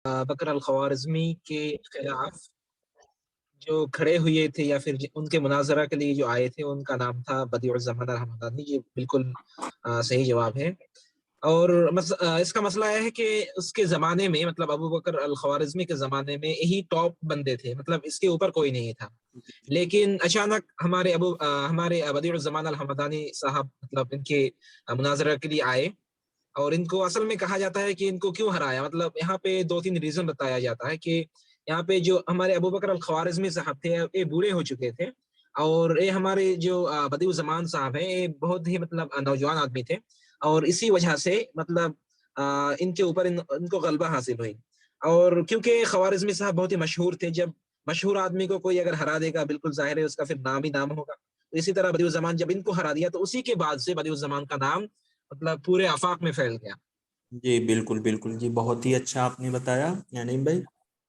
بکر الخوارزمی کے خلاف جو کھڑے ہوئے تھے یا پھر ان کے مناظرہ کے لیے جو آئے تھے، ان کا نام تھا بدیع الزمان الحمدانی. یہ بالکل صحیح جواب ہے. اور اس کا مسئلہ یہ ہے کہ اس کے زمانے میں، مطلب ابو بکر الخوارزمی کے زمانے میں یہی ٹاپ بندے تھے، مطلب اس کے اوپر کوئی نہیں تھا. لیکن اچانک ہمارے بدیع الزمان الحمدانی صاحب مطلب ان کے مناظرہ کے لیے آئے. اور ان کو اصل میں کہا جاتا ہے کہ ان کو کیوں ہرایا، مطلب یہاں پہ 2-3 ریزن بتایا جاتا ہے کہ یہاں پہ جو ہمارے ابو بکر الخوارزمی صاحب تھے یہ بوڑھے ہو چکے تھے، اور یہ ہمارے جو بدیع الزمان صاحب ہیں یہ بہت ہی مطلب نوجوان آدمی تھے، اور اسی وجہ سے مطلب ان کے اوپر ان کو غلبہ حاصل ہوئی. اور کیونکہ خوارزمی صاحب بہت ہی مشہور تھے، جب مشہور آدمی کو کوئی اگر ہرا دے گا بالکل ظاہر ہے اس کا پھر نام ہی نام ہوگا. تو اسی طرح بدیع الزمان جب ان کو ہرا دیا تو اسی کے بعد سے بدیع الزمان کا نام مطلب پورے آفاق میں پھیل گیا. جی بالکل بالکل جی، بہت ہی اچھا آپ نے بتایا نعیم بھائی.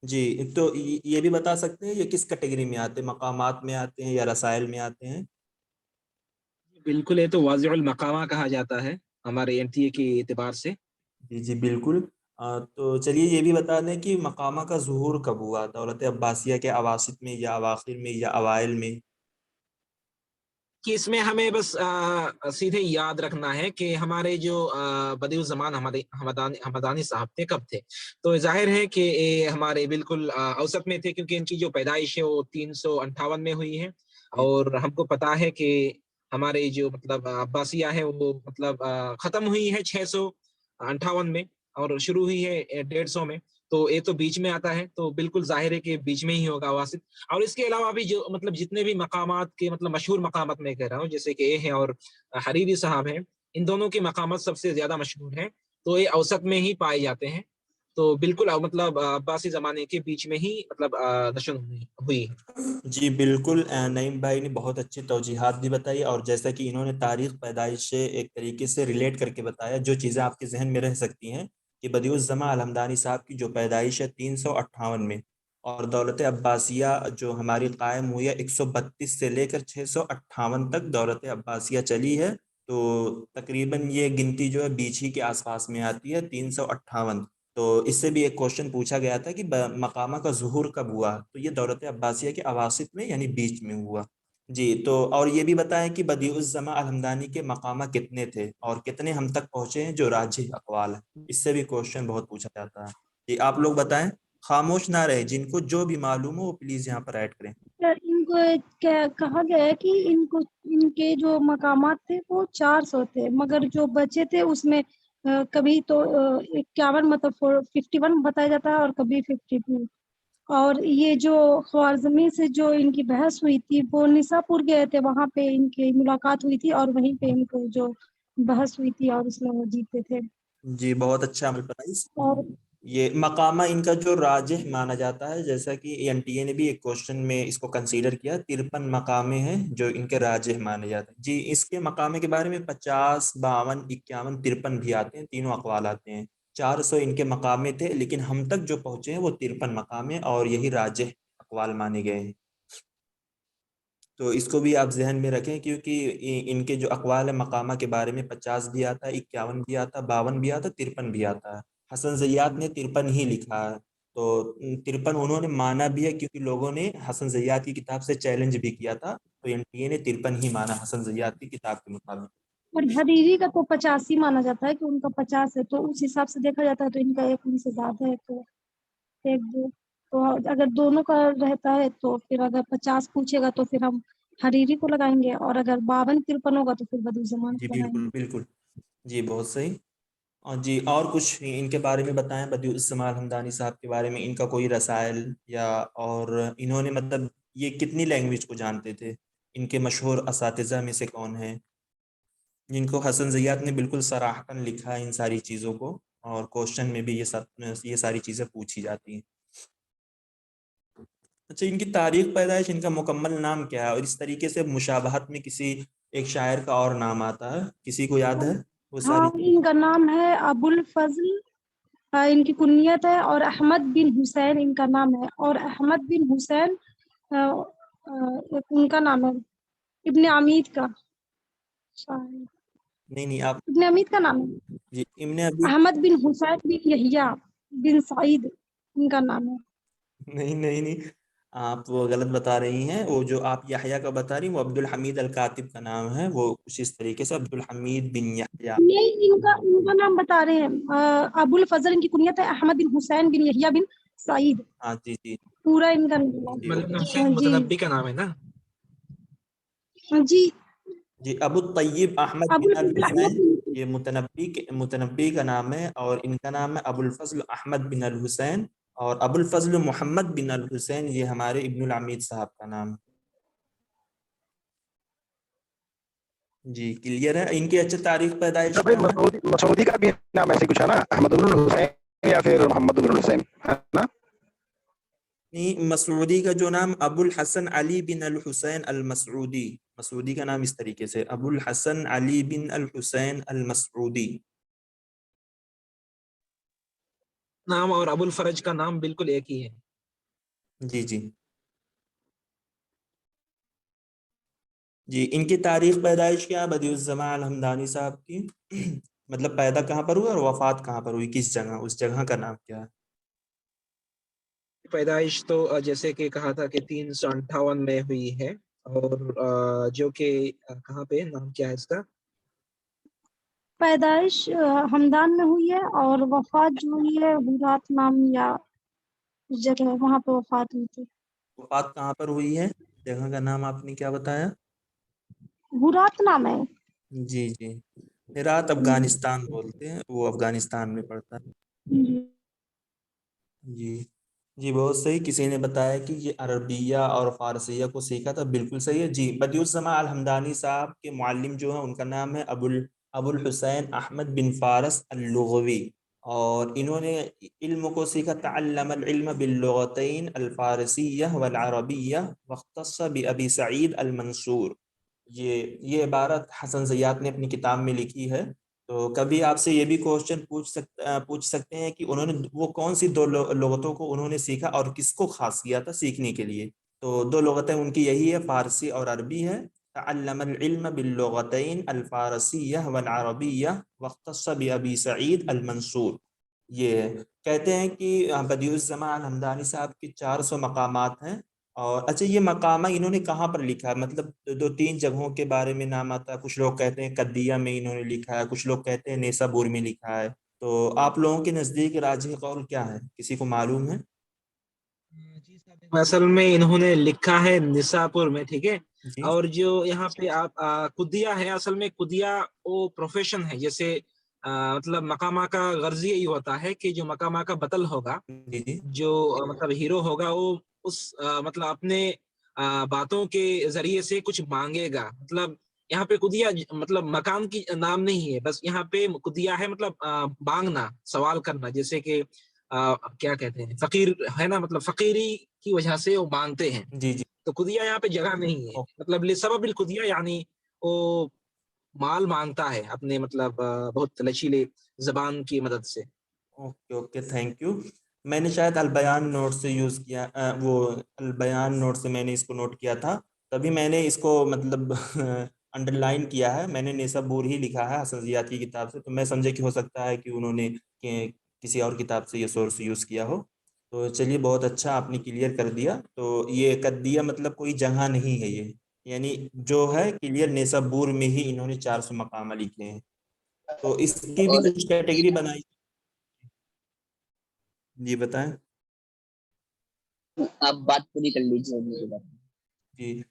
جی تو یہ بھی بتا سکتے ہیں یہ کس کیٹیگری میں آتے ہیں، مقامات میں آتے ہیں یا رسائل میں آتے ہیں؟ بالکل، یہ تو واضح المقامہ کہا جاتا ہے ہمارے این ٹی اے کے اعتبار سے. جی جی بالکل. تو چلیے یہ بھی بتا دیں کہ مقامہ کا ظہور کب ہوا، دولت عباسیہ کے اواسط میں یا اواخر میں یا اوائل میں؟ کہ اس میں ہمیں بس سیدھے یاد رکھنا ہے کہ ہمارے جو بدیع الزمان حمدانی صاحب تھے کب تھے. تو ظاہر ہے کہ یہ ہمارے بالکل اوسط میں تھے، کیونکہ ان کی جو پیدائش ہے وہ 358 میں ہوئی ہے. اور ہم کو پتا ہے کہ ہمارے جو مطلب عباسیہ ہے وہ مطلب ختم ہوئی ہے 658 میں، اور شروع ہوئی ہے 150 میں. تو یہ تو بیچ میں آتا ہے، تو بالکل ظاہر ہے کہ بیچ میں ہی ہوگا واسط. اور اس کے علاوہ بھی جو مطلب جتنے بھی مقامات کے مطلب مشہور مقامات میں کہہ رہا ہوں، جیسے کہ یہ ہیں اور حریری صاحب ہیں، ان دونوں کے مقامات سب سے زیادہ مشہور ہیں، تو یہ اوسط میں ہی پائے جاتے ہیں. تو بالکل مطلب عباسی زمانے کے بیچ میں ہی مطلب نشر ہوئی ہے. جی بالکل، نعیم بھائی نے بہت اچھی توضیحات بھی بتائی، اور جیسا کہ انہوں نے تاریخ پیدائش سے ایک طریقے سے ریلیٹ کر کے بتایا، جو چیزیں آپ کے ذہن میں رہ سکتی ہیں کہ بدیع الزمان الحمدانی صاحب کی جو پیدائش ہے 358 میں، اور دولت عباسیہ جو ہماری قائم ہوئی ہے 132 سے لے کر 658 تک دولت عباسیہ چلی ہے. تو تقریباً یہ گنتی جو ہے بیچ ہی کے آس پاس میں آتی ہے 358. تو اس سے بھی ایک کوشچن پوچھا گیا تھا کہ مقامہ کا ظہور کب ہوا، تو یہ دولت عباسیہ کے اواسط میں یعنی بیچ میں ہوا. جی تو اور یہ بھی بتائیں کہ بدیع الزمان الحمدانی کے مقامہ کتنے تھے اور کتنے ہم تک پہنچے ہیں جو راجح اقوال ہیں، اس سے بھی کوشچن بہت پوچھا جاتا ہے. جی آپ لوگ بتائیں، خاموش نہ رہے، جن کو جو بھی معلوم ہو وہ پلیز یہاں پر ایڈ کریں. ان کو کہا گیا ہے کہ ان کے جو مقامات تھے وہ 400 تھے، مگر جو بچے تھے اس میں کبھی تو 51 مطلب 51 بتایا جاتا ہے، اور کبھی 52. اور یہ جو خوارزمی سے جو ان کی بحث ہوئی تھی وہ نسا پور گئے تھے، وہاں پہ ان کی ملاقات ہوئی تھی، اور وہیں پہ ان کو جو بحث ہوئی تھی اور اس میں وہ جیتے تھے. جی بہت اچھا عمل بتائی. اور یہ مقامہ ان کا جو راجح مانا جاتا ہے، جیسا کہ این ٹی اے نے بھی ایک کوشچن میں اس کو کنسیڈر کیا، 53 مقامے ہیں جو ان کے راجح مانے جاتے ہیں. جی اس کے مقامے کے بارے میں 50، 52، 51، 53 بھی آتے ہیں، تینوں اقوال آتے ہیں. 400 ان کے مقامے تھے، لیکن ہم تک جو پہنچے ہیں وہ 53 مقامے اور یہی راجح اقوال مانے گئے ہیں. تو اس کو بھی آپ ذہن میں رکھیں، کیونکہ ان کے جو اقوال مقامہ کے بارے میں 50 بھی آتا ہے، 51 بھی آتا ہے، 52 بھی آتا ہے، 53 بھی آتا ہے. حسن زیات نے 53 ہی لکھا ہے. تو 53 انہوں نے مانا بھی ہے، کیونکہ لوگوں نے حسن زیات کی کتاب سے چیلنج بھی کیا تھا، تو این ٹی اے نے 53 ہی مانا حسن زیات کی کتاب کے مطابق. اور حریری کا تو 85 مانا جاتا ہے کہ ان کا 50 ہے، تو اس حساب سے دیکھا جاتا ہے تو ان کا ایک ان سے زیادہ ہے، تو ایک دو. تو اگر دونوں کا رہتا ہے تو پھر اگر 50 پوچھے گا تو پھر ہم حریری کو لگائیں گے، اور اگر 52 53 ہوگا تو پھر بدیع الزمان جی کو لگائیں بالکل گے. بالکل. جی بہت صحیح. اور جی اور کچھ ان کے بارے میں بتائیں، بدیع الزمان الحمدانی صاحب کے بارے میں، ان کا کوئی رسائل یا اور انہوں نے مطلب یہ کتنی لینگویج کو جانتے تھے، ان کے مشہور اساتذہ میں سے کون ہیں، جن کو حسن زیات نے بالکل صراحتاً لکھا ہے ان ساری چیزوں کو، اور کوشچن میں بھی یہ ساری چیزیں پوچھی جاتی ہیں. اچھا ان کی تاریخ پیدائش، ان کا مکمل نام کیا ہے، اور اس طریقے سے مشابہت میں کسی ایک شاعر کا اور نام آتا ہے، کسی کو یاد ہے وہ ہاں، ساری چیز؟ ان کا نام ہے ابو الفضل، ان کی کنیت ہے، اور احمد بن حسین ان کا نام ہے. اور احمد بن حسین ان کا نام ہے ابن عمید کا شاعر. نہیں آپ ابن عمید کا نام ہے جی ابن ابی. احمد بن حسین بن یحییٰ بن سعید. ان کا نام ہے. نہیں نہیں نہیں، آپ وہ غلط بتا رہی ہیں. وہ جو آپ یحییٰ کا بتا رہی ہیں وہ عبد الحمید الکاتب کا نام ہے، وہ کچھ اس طریقے سے عبد الحمید بن یحییٰ. نہیں، ان کا نام بتا رہے ہیں. ابو الفضل ان کی کنیت ہے، احمد بن حسین بن یحییٰ بن سعید. ہاں جی جی پورا ان کا نام جی ملک بن اوکے. حسین ہے. جی متنبی کا نام ہے نا؟ جی. جی ابو الطیب احمد ابو بن الفضل الحسین، احمد بن، یہ متنبی کا نام ہے، اور ان کا نام ہے ابو الفضل احمد بن الحسین. اور ابو الفضل محمد بن الحسین یہ ہمارے ابن العمید صاحب کا نام ہے. جی کلیئر ہے. ان کی اچھا تاریخ پیدائش بھائی کیا ہے؟ مسعودی کا بھی نام ایسے کچھ ہے نا، احمد بن الحسین یا پھر محمد بن الحسین ہے نا؟ نہیں، مسعودی کا جو نام ابو الحسن علی بن الحسین المسعودی، مسعودی کا نام اس طریقے سے ابو الحسن علی بن الحسین المسعودی. نام اور ابو الفرج کا نام بالکل ایک ہی ہے. جی جی جی. ان کی تاریخ پیدائش کیا ہے بدیع الزماں الحمدانی صاحب کی؟ مطلب پیدا کہاں پر ہوئی اور وفات کہاں پر ہوئی، کس جگہ، اس جگہ کا نام کیا ہے؟ پیدائش تو جیسے کہ کہا تھا کہ 358 میں ہوئی ہے، اور جو کہ کہاں پہ، نام کیا ہے اس کا؟ پیدائش ہمدان میں ہوئی ہے، اور وفات جو ہوئی ہے ہرات نام یا اس جگہ ہے، وہاں پہ وفات ہوئی تھی. وفات کہاں پر ہوئی ہے؟ جگہ کا نام آپ نے کیا بتایا؟ ہرات نام ہے. جی جی. ہرات افغانستان بولتے ہیں، وہ افغانستان میں پڑتا ہے. جی. جی جی بہت صحیح. کسی نے بتایا کہ یہ عربیہ اور فارسیہ کو سیکھا تھا، بالکل صحیح ہے. جی بدیع الزماں الحمدانی صاحب کے معلم جو ہیں ان کا نام ہے ابو الحسین احمد بن فارس اللغوی، اور انہوں نے علم کو سیکھا. تعلم العلم باللغتین الفارسیہ والعربیہ واختص بابی سعید المنصور. یہ عبارت حسن زیات نے اپنی کتاب میں لکھی ہے. تو کبھی آپ سے یہ بھی کوشچن پوچھ سکتے ہیں کہ انہوں نے وہ کون سی دو لغتوں کو انہوں نے سیکھا اور کس کو خاص کیا تھا سیکھنے کے لیے. تو دو لغتیں ان کی یہی ہے، فارسی اور عربی ہے. تعلم العلم باللغتین الفارسیہ والعربیہ واختص بابی سعید المنصور. یہ کہتے ہیں کہ بدیع الزماں الحمدانی صاحب کی 400 مقامات ہیں. اور اچھا یہ مقامہ انہوں نے کہاں پر لکھا ہے؟ مطلب 2-3 جگہوں کے بارے میں نام آتا ہے. کچھ لوگ کہتے ہیں قدیہ میں انہوں نے لکھا ہے، کچھ لوگ کہتے ہیں نیسابور میں لکھا ہے. تو آپ لوگوں کے نزدیک راجح قول کیا ہے؟ کسی کو معلوم ہے؟ جی صاحب، اصل میں انہوں نے لکھا ہے نساپور میں، ٹھیک ہے. جی اور جو یہاں پہ آپ قدیہ ہے، اصل میں قدیہ وہ پروفیشن ہے. جیسے مطلب مقامہ کا غرض یہی ہوتا ہے کہ جو مقامہ کا بطل ہوگا، جی جی جو مطلب ہیرو ہوگا، وہ اس مطلب اپنے باتوں کے ذریعے سے کچھ مانگے گا. مطلب یہاں پہ قدیہ مطلب مکان کی نام نہیں ہے، بس یہاں پہ قدیہ ہے مطلب مانگنا، سوال کرنا. جیسے کہ کیا کہتے ہیں، فقیر ہے نا، مطلب فقیری کی وجہ سے وہ مانگتے ہیں. جی جی تو قدیہ یہاں پہ جگہ نہیں ہے، مطلب لسبب القدیہ، یعنی وہ مال مانگتا ہے اپنے مطلب بہت لچیلے زبان کی مدد سے. Okay okay thank you. میں نے شاید البیان نوٹ سے یوز کیا، وہ البیان نوٹ سے میں نے اس کو نوٹ کیا تھا، تبھی میں نے اس کو مطلب انڈر لائن کیا ہے. میں نے نیسابور ہی لکھا ہے حسن زیات کی کتاب سے، تو میں سمجھے کہ ہو سکتا ہے کہ انہوں نے کسی اور کتاب سے یہ سورس یوز کیا ہو. تو چلیے بہت اچھا، آپ نے کلیئر کر دیا. تو یہ قدیہ مطلب کوئی جگہ نہیں ہے، یہ یعنی جو ہے کلیئر نیسابور میں ہی انہوں نے 400 مقامہ لکھے ہیں. تو اس کی بھی اور کچھ کیٹیگری بنائی. جی بتائیں. آپ بات پوری کر لیجیے میری بات. جی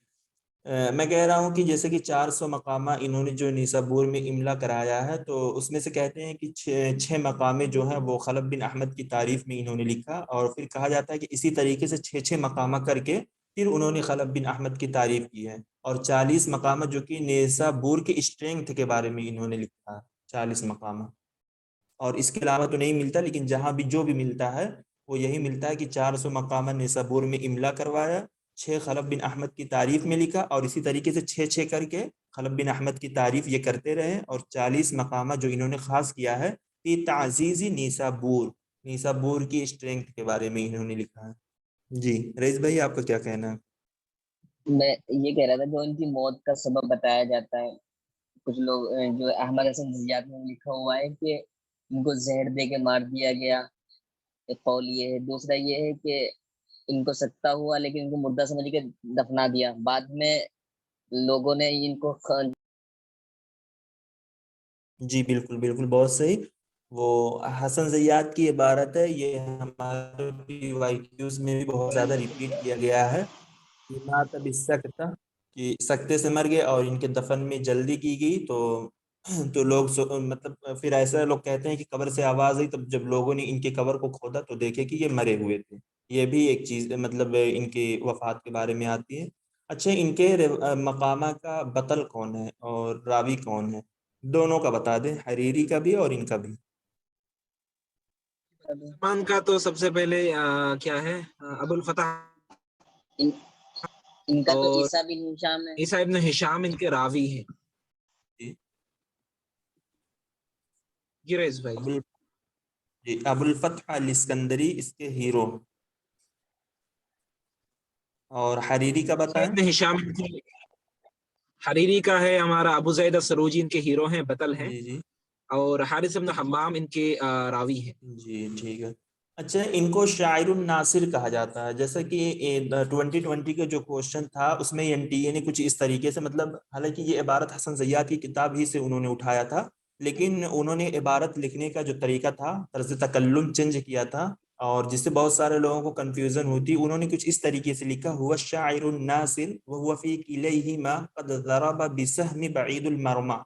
میں کہہ رہا ہوں کہ جیسے کہ 400 مقامہ انہوں نے جو نیسابور میں املا کرایا ہے، تو اس میں سے کہتے ہیں کہ 6 مقامے جو ہیں وہ خلف بن احمد کی تعریف میں انہوں نے لکھا، اور پھر کہا جاتا ہے کہ اسی طریقے سے 6 مقامہ کر کے پھر انہوں نے خلف بن احمد کی تعریف کی ہے. اور 40 مقامہ جو کہ نیسابور کے اسٹرینگتھ کے بارے میں انہوں نے لکھا ہے، 40 مقامہ. اور اس کے علاوہ تو نہیں ملتا، لیکن جہاں بھی جو بھی ملتا ہے وہ یہی ملتا ہے کہ 400 مقامہ نیسابور میں املا کروایا، 6 خلف بن احمد کی تعریف میں لکھا، اور اسی طریقے سے 6 کر کے خلف بن احمد کی تعریف یہ کرتے رہے. اور 40 مقامہ جو انہوں نے خاص کیا ہے کہ تعزیز نیسابور کی اسٹرینگتھ کے بارے میں انہوں نے لکھا ہے. جی رئیس بھائی آپ کا کیا کہنا ہے؟ میں یہ کہہ رہا تھا جو ان کی موت کا سبب بتایا جاتا ہے، کچھ لوگ جو احمد حسن زیات میں لکھا ہوا ہے کہ ان کو زہر دے کے مار دیا گیا، ایک قول یہ ہے، دوسرا یہ ہے کہ ان کو سکتا ہوا لیکن ان کو مردہ سمجھ کے دفنا دیا، بعد میں لوگوں نے ان کو جی بالکل بالکل، بہت صحیح. وہ حسن زیاد کی عبارت ہے، یہ ہمارے پی وائی کیوز میں بھی بہت زیادہ ریپیٹ کیا گیا ہے. مات بالسکتہ، کہ سکتے سے مر گئے اور ان کے دفن میں جلدی کی گئی. تو لوگ مطلب پھر ایسا لوگ کہتے ہیں کہ قبر سے آواز آئی، تب جب لوگوں نے ان کے قبر کو کھودا تو دیکھے کہ یہ مرے ہوئے تھے. یہ بھی ایک چیز مطلب ان کی وفات کے بارے میں آتی ہے. اچھا، ان کے مقامہ کا بطل کون ہے اور راوی کون ہے؟ دونوں کا بتا دیں، حریری کا بھی اور ان کا بھی. زمان کا تو سب سے پہلے کیا ہے، ابو الفتح، ان کا تو اور عیسیٰ بن ہشام ہے. عیسیٰ ابن ہشام ان کے راوی ہیں. جی جی رئیس بھائی. جی، ابو الفتح الاسکندری اس کے ہیرو. اور حریری کا عیسیٰ بتائیں. ابن ہشام ان کے، حریری کا ہے ہمارا ابو زید السروجی، ان کے ہیرو ہیں، بطل ہیں. جی جی اور حارث بن حمام ان کے راوی ہیں. جی ٹھیک ہے. اچھا، ان کو شاعر الناصر کہا جاتا ہے، جیسا کہ 2020 کا جو کوشچن تھا اس میں این ٹی اے نے کچھ اس طریقے سے، مطلب حالانکہ یہ عبارت حسن زیاد کی کتاب ہی سے انہوں نے اٹھایا تھا، لیکن انہوں نے عبارت لکھنے کا جو طریقہ تھا، طرز تکلم چینج کیا تھا، اور جس سے بہت سارے لوگوں کو کنفیوژن ہوتی. انہوں نے کچھ اس طریقے سے لکھا، ہوا الشاعر الناصر وهو في كليهما قد ضرب بسهم بعيد المرمى.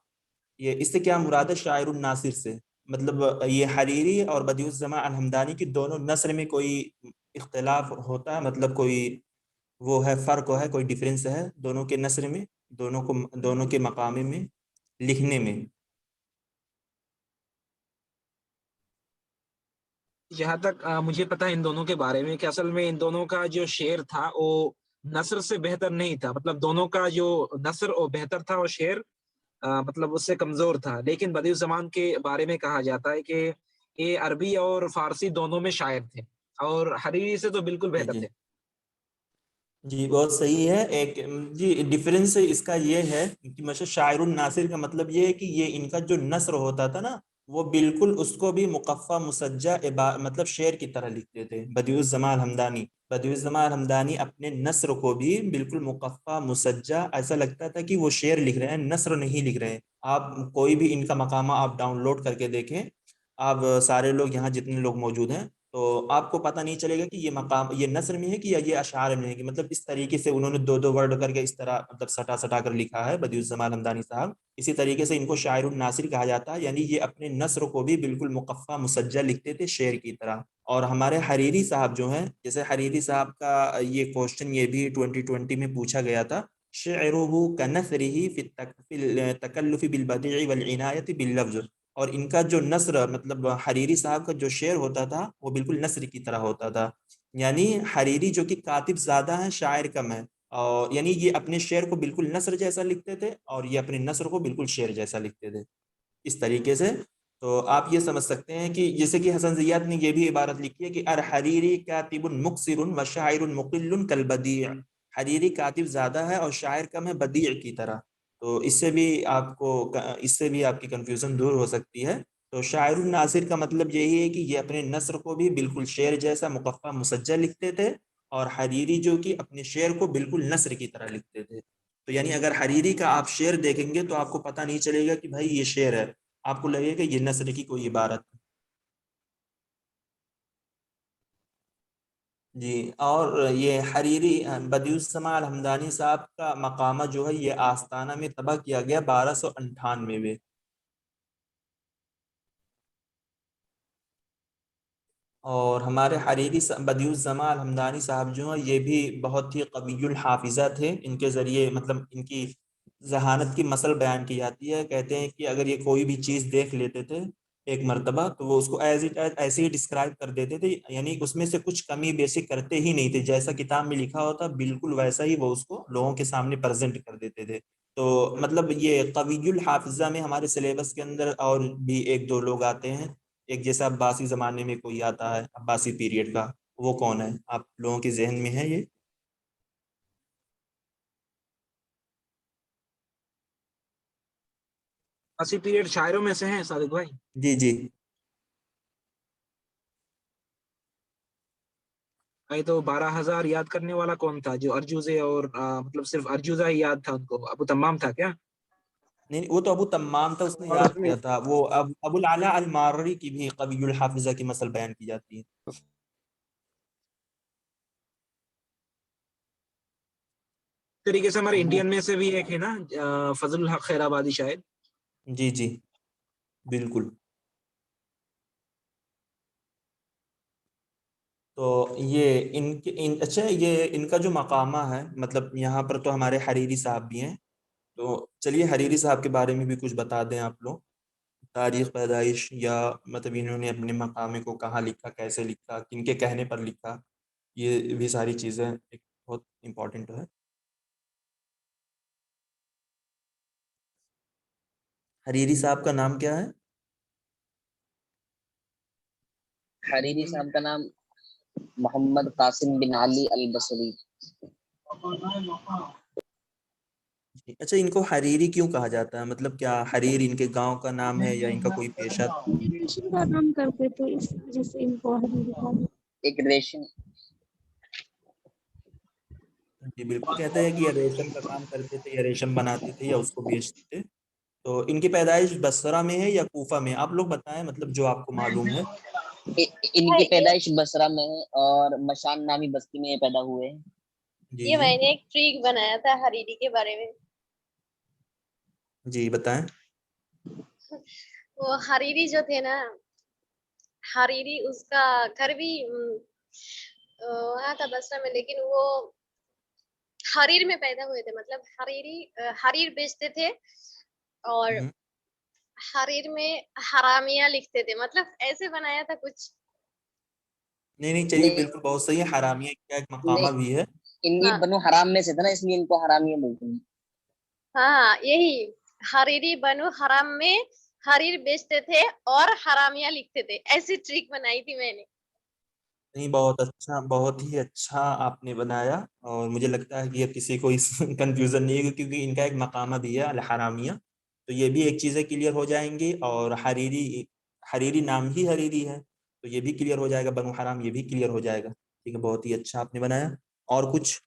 یہ اس سے کیا مراد ہے شاعر الناصر سے؟ مطلب یہ حریری اور بدیع الزماں الحمدانی کی دونوں نثر میں کوئی اختلاف ہوتا ہے، مطلب کوئی وہ ہے فرق ہے، کوئی ڈیفرنس ہے دونوں کے نثر میں، دونوں کے مقامے میں، لکھنے میں؟ جہاں تک مجھے پتا ہے ان دونوں کے بارے میں، کہ اصل میں ان دونوں کا جو شعر تھا وہ نثر سے بہتر نہیں تھا. مطلب دونوں کا جو نثر وہ بہتر تھا اور شعر مطلب اس سے کمزور تھا. لیکن بدیع الزمان کے بارے میں کہا جاتا ہے کہ یہ عربی اور فارسی دونوں میں شاعر تھے، اور حریری سے تو بالکل جی بہتر جی تھے. جی بہت صحیح ہے. ایک جی ڈفرینس اس کا یہ ہے کہ مثلا شاعر الناصر کا مطلب یہ ہے کہ یہ ان کا جو نثر ہوتا تھا نا، وہ بالکل اس کو بھی مقفع مسجع مطلب شعر کی طرح لکھتے تھے. بدیع الزماں الحمدانی، بدیع الزماں الحمدانی اپنے نثر کو بھی بالکل مقفع مسجع، ایسا لگتا تھا کہ وہ شعر لکھ رہے ہیں، نثر نہیں لکھ رہے ہیں. آپ کوئی بھی ان کا مقامہ آپ ڈاؤن لوڈ کر کے دیکھیں، آپ سارے لوگ یہاں جتنے لوگ موجود ہیں، تو آپ کو پتہ نہیں چلے گا کہ یہ مقام یہ نثر میں ہے کہ یہ اشعار میں ہے. کہ مطلب اس طریقے سے انہوں نے دو ورڈ کر کے اس طرح مطلب سٹا کر لکھا ہے بدیع الزماں الحمدانی صاحب. اسی طریقے سے ان کو شاعر الناصر کہا جاتا ہے، یعنی یہ اپنے نثر کو بھی بالکل مقفع مسجع لکھتے تھے شعر کی طرح. اور ہمارے حریری صاحب جو ہیں، جیسے حریری صاحب کا یہ کوشچن یہ بھی 2020 میں پوچھا گیا تھا، شعرہ کنثرہ فی التکلف بالبدیع والعنایۃ باللفظ. اور ان کا جو نثر مطلب حریری صاحب کا جو شعر ہوتا تھا وہ بالکل نثر کی طرح ہوتا تھا. یعنی حریری جو کہ کاتب زیادہ ہیں، شاعر کم ہے، اور یعنی یہ اپنے شعر کو بالکل نثر جیسا لکھتے تھے اور یہ اپنے نثر کو بالکل شعر جیسا لکھتے تھے اس طریقے سے. تو آپ یہ سمجھ سکتے ہیں کہ جیسے کہ حسن زیاد نے یہ بھی عبارت لکھی ہے کہ الحریری کاتب مقصر و شاعر مقل کالبدیع. حریری کاتب زیادہ ہے اور شاعر کم ہے بدیع کی طرح. تو اس سے بھی آپ کی کنفیوژن دور ہو سکتی ہے. تو شاعر الناصر کا مطلب یہی ہے کہ یہ اپنے نثر کو بھی بالکل شعر جیسا مقفع مسجع لکھتے تھے، اور حریری جو کہ اپنے شعر کو بالکل نثر کی طرح لکھتے تھے. تو یعنی اگر حریری کا آپ شعر دیکھیں گے تو آپ کو پتہ نہیں چلے گا کہ بھائی یہ شعر ہے، آپ کو لگے گا یہ نثر کی کوئی عبارت. جی. اور یہ حریری بدیع السماع الحمدانی صاحب کا مقامہ جو ہے یہ آستانہ میں طبع کیا گیا 1298 میں. اور ہمارے حریری بدیع الزماں الحمدانی صاحب جو ہیں یہ بھی بہت ہی قوی الحافظہ تھے. ان کے ذریعے مطلب ان کی ذہانت کی مثل بیان کی جاتی ہے. کہتے ہیں کہ اگر یہ کوئی بھی چیز دیکھ لیتے تھے ایک مرتبہ تو وہ اس کو ایسے ہی ڈسکرائب کر دیتے تھے، یعنی اس میں سے کچھ کمی بیشی کرتے ہی نہیں تھے. جیسا کتاب میں لکھا ہوتا بالکل ویسا ہی وہ اس کو لوگوں کے سامنے پریزنٹ کر دیتے تھے. تو مطلب یہ قوی الحافظہ میں ہمارے سلیبس کے اندر اور بھی ایک دو لوگ آتے ہیں. ایک جیسا عباسی زمانے میں کوئی آتا ہے عباسی پیریڈ کا، وہ کون ہے آپ لوگوں کے ذہن میں ہے یہ؟ اسی پیریڈ شاعروں میں سے ہیں صادق بھائی. جی جی تو 12,000 یاد کرنے والا کون تھا جو ارجوزے اور مطلب صرف ارجوزہ ہی یاد تھا ان کو؟ ابو تمام تھا کیا؟ نہیں وہ تو ابو تمام تھا، اس نے یاد کیا تھا. وہ ابو العلا المارری کی بھی قوی الحافظہ کی مثل بیان کی جاتی ہے. طریقے سے ہمارے انڈین میں سے بھی ایک ہے نا فضل الحق خیر آبادی شاید. جی جی بالکل. تو یہ اچھا یہ ان کا جو مقامہ ہے، مطلب یہاں پر تو ہمارے حریری صاحب بھی ہیں، تو چلیے حریری صاحب کے بارے میں بھی کچھ بتا دیں آپ لوگ، تاریخ پیدائش یا مطلب انہوں نے اپنے مقامے کو کہاں لکھا، کیسے لکھا، کن کے کہنے پر لکھا، یہ بھی ساری چیزیں ایک بہت امپورٹنٹ ہے. حریری صاحب کا نام کیا ہے؟ حریری صاحب کا نام محمد قاسم بن علی البصری. اچھا ان کو حریری کیوں کہا جاتا ہے؟ مطلب کیا حریر ان کے گاؤں کا نام ہے یا ان کا کوئی پیشہ تھا؟ ریشم کا کام کرتے تھے اس وجہ سے ان کو حریری کہا جاتا ہے. ایک ریشم. جی بالکل، کہتے ہیں کہ یہ ریشم کا کام کرتے تھے یا ریشم بناتے تھے یا اس کو بیچتے تھے. تو ان کی پیدائش بصرہ میں ہے یا کوفہ میں؟ آپ لوگ بتائیں مطلب جو آپ کو معلوم ہے. ان کی پیدائش بصرہ میں ہے اور مشان نامی بستی میں یہ پیدا ہوئے ہیں. جی یہ جی میں نے ایک ٹریک بنایا تھا حریری کے بارے میں. جی بتائیں. وہ حریری جو تھے نا، حریری اس کا گھر بھی وہاں تھا بصرہ میں، لیکن وہ حریر میں پیدا ہوئے تھے. مطلب حریر بیچتے تھے اور حریر میں حرامیہ لکھتے تھے. مطلب ایسے بنایا تھا کچھ. نہیں چلیے نہیں بالکل بہت صحیح ہے. حرامیہ کا ایک مقامہ نہیں، بھی ہے. ان کی بنو حرام میں سے تھا نا، اس لیے ان کو حرامیہ بولتے ہیں. ہاں یہی حریری بنو حرام میں حریر بیچتے تھے اور حرامیہ لکھتے تھے. ایسی ٹرک بنائی تھی میں نے. نہیں بہت اچھا، بہت ہی اچھا آپ نے بنایا، اور مجھے لگتا ہے کہ یہ کسی کو اس کنفیوژن نہیں ہے کیونکہ ان کا ایک مقامہ بھی ہے الحرامیہ. تو یہ بھی ایک چیزیں کلیئر ہو جائیں گی. اور حریری نام ہی حریری ہے تو یہ بھی کلیئر ہو جائے گا. بنو حرام یہ بھی کلیئر ہو جائے گا. ٹھیک ہے، بہت ہی اچھا آپ نے بنایا. اور کچھ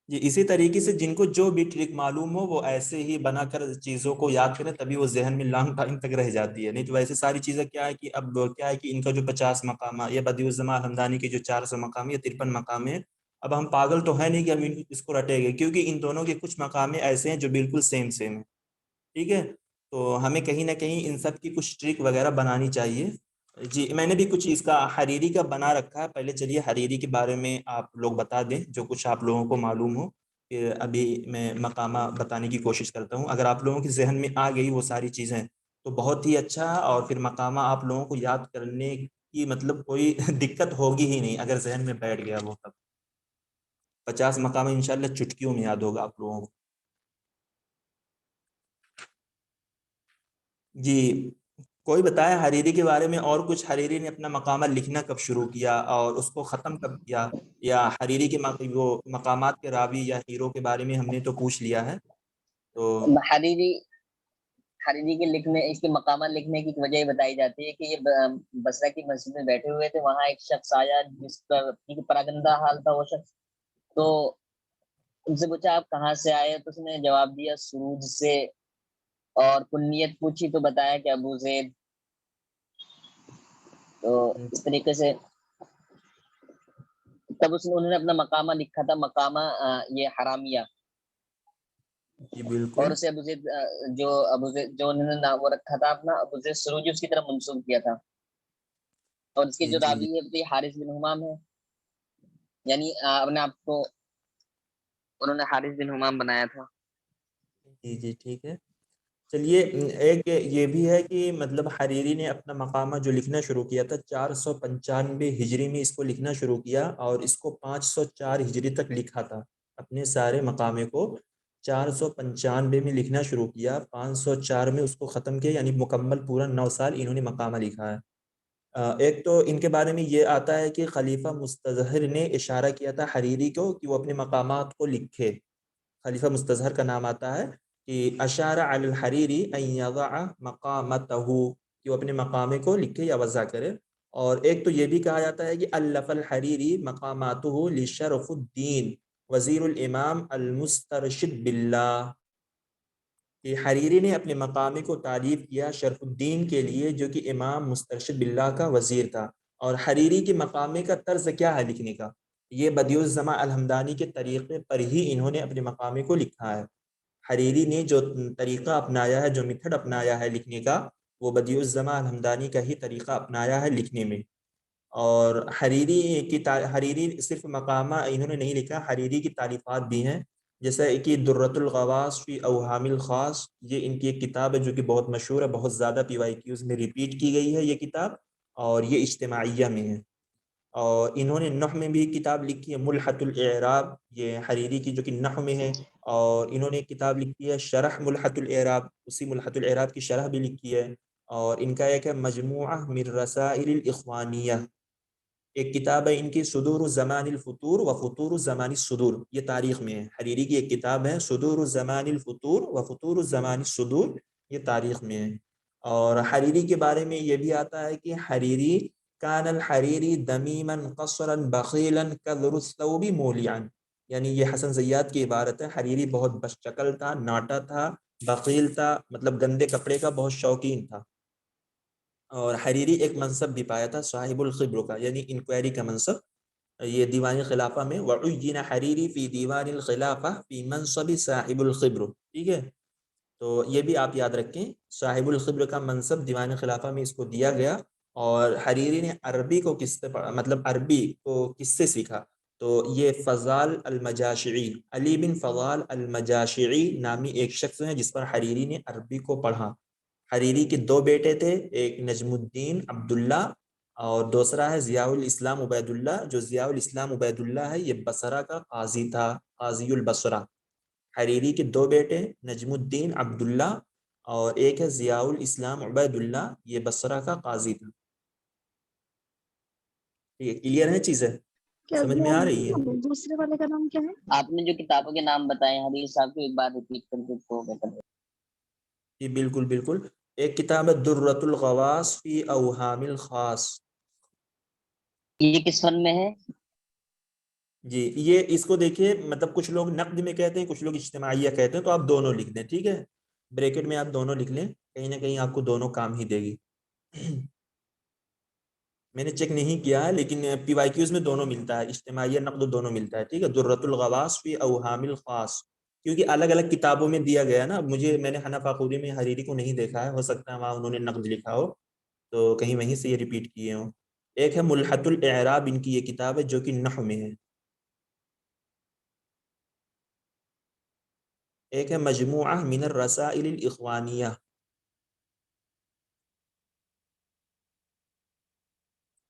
جی اسی طریقے سے جن کو جو بھی ٹرک معلوم ہو وہ ایسے ہی بنا کر چیزوں کو یاد کریں، تبھی وہ ذہن میں لانگ ٹائم تک رہ جاتی ہے. نہیں تو ویسے ساری چیزیں کیا ہے کہ اب کیا ہے کہ ان کا جو 50 مقامہ یا بدیع الزماں الحمدانی کے جو 400 مقام یا 53 مقام ہیں، اب ہم پاگل تو ہے نہیں کہ ہم اس کو رٹے گے، کیونکہ ان دونوں کے کچھ مقامے ایسے ہیں جو بالکل سیم ہیں. ٹھیک ہے، تو ہمیں کہیں نہ کہیں ان سب کی کچھ ٹرک وغیرہ بنانی چاہیے. جی میں نے بھی کچھ اس کا حریری کا بنا رکھا ہے. پہلے چلیے حریری کے بارے میں آپ لوگ بتا دیں جو کچھ آپ لوگوں کو معلوم ہو. کہ ابھی میں مقامہ بتانے کی کوشش کرتا ہوں. اگر آپ لوگوں کے ذہن میں آ گئی وہ ساری چیزیں تو بہت ہی اچھا. اور پھر مقامہ آپ لوگوں کو یاد کرنے کی مطلب کوئی دقت ہوگی ہی نہیں اگر ذہن میں بیٹھ گیا وہ سب. 50 مقامہ انشاءاللہ چٹکیوں میں یاد ہوگا آپ لوگوں کو. جی کوئی بتایا حریری کے بارے میں اور کچھ. حریری نے اپنا مقامہ لکھنا کب شروع کیا اور اس کو ختم کب کیا؟ یا حریری کے وہ مقامات کے راوی یا ہیرو کے بارے میں ہم نے تو پوچھ لیا ہے. تو حریری کے لکھنے، اس کے مقامات لکھنے کی وجہ یہ بتائی جاتی ہے کہ یہ بصرہ کی مسجد میں بیٹھے ہوئے تھے. وہاں ایک شخص آیا جس کا پراگندہ حال تھا وہ شخص. تو ان سے پوچھا آپ کہاں سے آئے؟ تو اس نے جواب دیا سروج سے. اور کنیت پوچھی تو بتایا کہ ابو زید. تو اس طریقے سے تب انہوں نے اپنا مقامہ لکھا تھا، مقامہ یہ حرامیہ. جی بالکل. اور اسے ابو زید جو انہوں نے نام وہ رکھا تھا اپنا ابو زید سروج، اس کی طرف منسوب کیا تھا. اور اس کے جو جی راوی ہے وہ حارث بن حمام ہے. یعنی اپنے آپ کو انہوں نے حارث بن حمام بنایا تھا. جی ٹھیک ہے. چلیے ایک یہ بھی ہے کہ مطلب حریری نے اپنا مقامہ جو لکھنا شروع کیا تھا 495 ہجری میں اس کو لکھنا شروع کیا، اور اس کو 504 ہجری تک لکھا تھا. اپنے سارے مقامے کو 495 میں لکھنا شروع کیا، 504 میں اس کو ختم کیا، یعنی مکمل پورا 9 سال انہوں نے مقامہ لکھا ہے. ایک تو ان کے بارے میں یہ آتا ہے کہ خلیفہ مستظہر نے اشارہ کیا تھا حریری کو کہ وہ اپنے مقامات کو لکھے. خلیفہ مستظہر کا نام آتا ہے کہ اشار علی الحریری ان یضع مقامتہ، کہ وہ اپنے مقامے کو لکھے یا وضع کرے. اور ایک تو یہ بھی کہا جاتا ہے کہ الف الحریری مقاماتہ لشرف الدین وزیر الامام المسترشد باللہ، کہ حریری نے اپنے مقامے کو تعریف کیا شرف الدین کے لیے جو کہ امام مسترشد باللہ کا وزیر تھا۔ اور حریری کے مقامے کا طرز کیا ہے لکھنے کا؟ یہ بدیع الزماں الحمدانی کے طریقے پر ہی انہوں نے اپنے مقامے کو لکھا ہے۔ حریری نے جو طریقہ اپنایا ہے، جو میتھڈ اپنایا ہے لکھنے کا، وہ بدیع الزماں الحمدانی کا ہی طریقہ اپنایا ہے لکھنے میں۔ اور حریری صرف مقامہ انہوں نے نہیں لکھا، حریری کی تالیفات بھی ہیں، جیسے کہ درۃ الغواص فی اوہام الخاص، یہ ان کی ایک کتاب ہے جو کہ بہت مشہور ہے، بہت زیادہ PYQs میں ریپیٹ کی گئی ہے یہ کتاب، اور یہ اجتماعیہ میں ہے۔ اور انہوں نے نحو میں بھی کتاب لکھی ہے ملحۃ الاعراب، یہ حریری کی جو کہ نحو میں ہے، اور انہوں نے ایک کتاب لکھی ہے شرح ملحۃ الاعراب، اسی ملحۃ الاعراب کی شرح بھی لکھی ہے۔ اور ان کا ایک ہے مجموعہ من رسائل الاخوانیہ، ایک کتاب ہے ان کی صدور زمان الفطور و فطور زمان الصدور، یہ تاریخ میں ہے، حریری کی ایک کتاب ہے صدور زمان الفطور و فطور زمان الصدور، یہ تاریخ میں ہے۔ اور حریری کے بارے میں یہ بھی آتا ہے کہ حریری کان الحریری دمیما قصرا بخیلا کذر الثوب مولعا، یعنی یہ حسن زیات کی عبارت ہے، حریری بہت بس شکل تھا، ناٹا تھا، بخیل تھا، مطلب گندے کپڑے کا بہت شوقین تھا۔ اور حریری ایک منصب بھی پایا تھا صاحب الخبر کا، یعنی انکوائری کا منصب، یہ دیوان خلافہ میں وعین حریری فی دیوان الخلافہ فی منصب صاحب الخبر، ٹھیک ہے، تو یہ بھی آپ یاد رکھیں، صاحب الخبر کا منصب دیوان خلافہ میں اس کو دیا گیا۔ اور حریری نے عربی کو کس سے پڑھا، مطلب عربی کو کس سے سیکھا؟ تو یہ فضال المجاشعی، علی بن فضال المجاشعی نامی ایک شخص ہیں جس پر حریری نے عربی کو پڑھا۔ حریری کے دو بیٹے تھے، ایک نجم الدین عبداللہ اور دوسرا ہے ضیاء الاسلام عبید اللہ، جو ضیاء الاسلام عبید اللہ ہے یہ بصرہ کا قاضی تھا، قاضی البصرہ۔ حریری کے دو بیٹے نجم الدین عبداللہ اور ایک ہے ضیاء الاسلام عبید اللہ، یہ بصرہ کا قاضی تھا۔ کلیئر ہے چیزیں، کیا سمجھ میں آ رہی ہے؟ دوسرے والے کا نام کیا ہے؟ آپ نے جو کتابوں کے نام بتائے حریری صاحب کو ایک بار ریپیٹ کر کے کو بتا دیں۔ جی بالکل بالکل، ایک کتاب ہے درۃ الغواص فی اوہام الخاص، یہ کس فن میں ہے؟ جی یہ اس کو دیکھیے، مطلب کچھ لوگ نقد میں کہتے ہیں، کچھ لوگ اجتماعیہ کہتے ہیں، تو آپ دونوں لکھ دیں، ٹھیک ہے، بریکٹ میں آپ دونوں لکھ لیں، کہیں نہ کہیں آپ کو دونوں کام ہی دے گی۔ میں نے چیک نہیں کیا ہے لیکن PYQs میں دونوں ملتا ہے، اجتماعیہ نقد دونوں ملتا ہے، ٹھیک ہے، درۃ الغواص فی اوہام الخاص، کیونکہ الگ الگ کتابوں میں دیا گیا نا، میں نے حنف آخوری میں حریری کو نہیں دیکھا ہے، ہو سکتا ہے وہاں انہوں نے نقد لکھا ہو تو کہیں وہیں سے یہ ریپیٹ کیے ہوں۔ ایک ہے ملحۃ الاعراب، ان کی یہ کتاب ہے جو کہ نحو میں ہے۔ ایک ہے مجموعہ من الرسائل الاخوانیہ،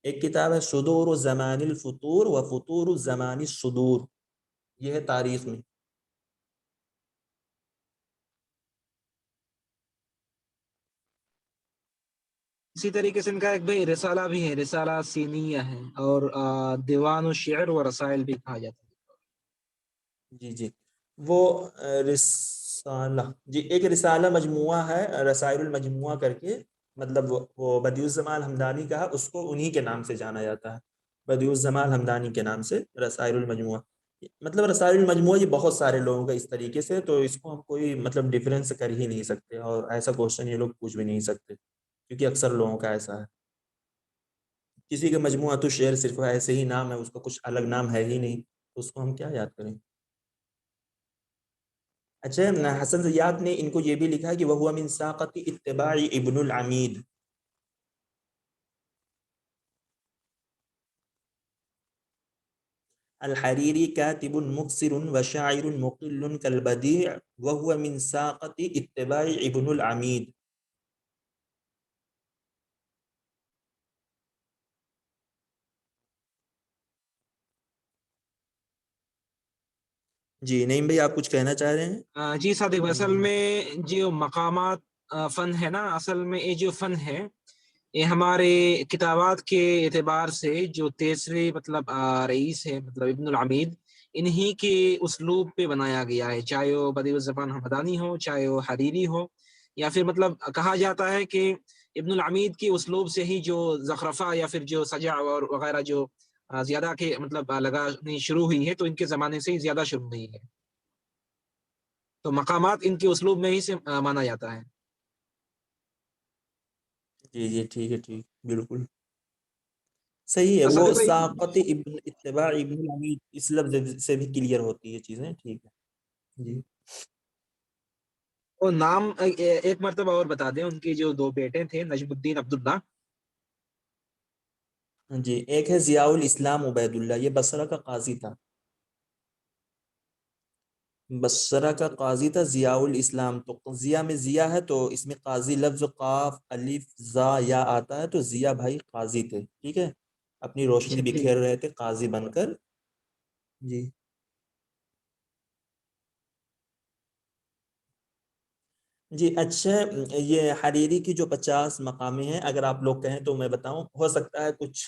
ایک کتاب ہے صدور زمان الفطور و فطور زمان الصدور، یہ ہے تاریخ میں۔ اسی طریقے سے ان کا ایک بھائی رسالہ بھی ہے، رسالہ سینیہ ہے، اور دیوان الشعر و رسائل بھی کہا جاتا ہے۔ جی جی، وہ رسالہ، جی ایک رسالہ مجموعہ ہے رسائل المجموعہ کر کے، مطلب وہ بدیع الزماں الحمدانی کا ہے، اس کو انہی کے نام سے جانا جاتا ہے، بدیع الزماں الحمدانی کے نام سے رسائل المجموعہ، مطلب رسائل المجموعہ یہ بہت سارے لوگوں کا اس طریقے سے، تو اس کو ہم کوئی مطلب ڈیفرنس کر ہی نہیں سکتے، اور ایسا کوشچن یہ لوگ پوچھ بھی نہیں سکتے کیونکہ اکثر لوگوں کا ایسا ہے، کسی کا مجموعہ تو شعر صرف ایسے ہی نام ہے، اس کا کچھ الگ نام ہے ہی نہیں، تو اس کو ہم کیا یاد کریں۔ اچھا، حسن زیات نے ان کو یہ بھی لکھا کہ وَهُوَ مِن سَاقَةِ اتباع ابن العمید، الحریری کاتب مبصر وشاعر مقل كالبديع وهو من ساقة اتباع ابن العمید۔ جی نعیم بھائی آپ کچھ کہنا چاہ رہے ہیں؟ جی صادق، اصل میں جو مقامات فن ہے نا، اصل میں یہ جو فن ہے یہ ہمارے کتابات کے اعتبار سے جو تیسرے مطلب رئیس ہے، مطلب ابن العمید، انہی کے اسلوب پہ بنایا گیا ہے، چاہے وہ بدیع الزماں الحمدانی ہو، چاہے وہ حریری ہو، یا پھر مطلب کہا جاتا ہے کہ ابن العمید کی اسلوب سے ہی جو زخرفہ یا پھر جو سجع اور وغیرہ جو زیادہ کے مطلب لگانی شروع ہوئی ہے تو ان کے زمانے سے ہی زیادہ شروع ہوئی ہے. تو مقامات ان کے اسلوب میں ہی سے مانا جاتا ہے. جی جی ٹھیک ہے، ٹھیک بالکل صحیح ہے. اصل وہ میں تو ساقط ابن اتباع ابن العمید اس لفظ سے بھی کلیئر ہوتی ہے چیزیں. ٹھیک ہے جی. وہ نام ایک مرتبہ اور بتا دیں. ان کے جو 2 بیٹے تھے نجم الدین عبداللہ. جی ایک ہے ضیاء الاسلام عبید اللہ، یہ بصرہ کا قاضی تھا. بصرہ کا قاضی تھا ضیاء الاسلام. تو ضیاء میں ضیاء ہے تو اس میں قاضی لفظ قاف الف زا یا آتا ہے، تو ضیاء بھائی قاضی تھے. ٹھیک ہے، اپنی روشنی بکھیر رہے تھے قاضی بن کر. جی جی اچھا. یہ حریری کی جو 50 مقامیں ہیں، اگر آپ لوگ کہیں تو میں بتاؤں. ہو سکتا ہے کچھ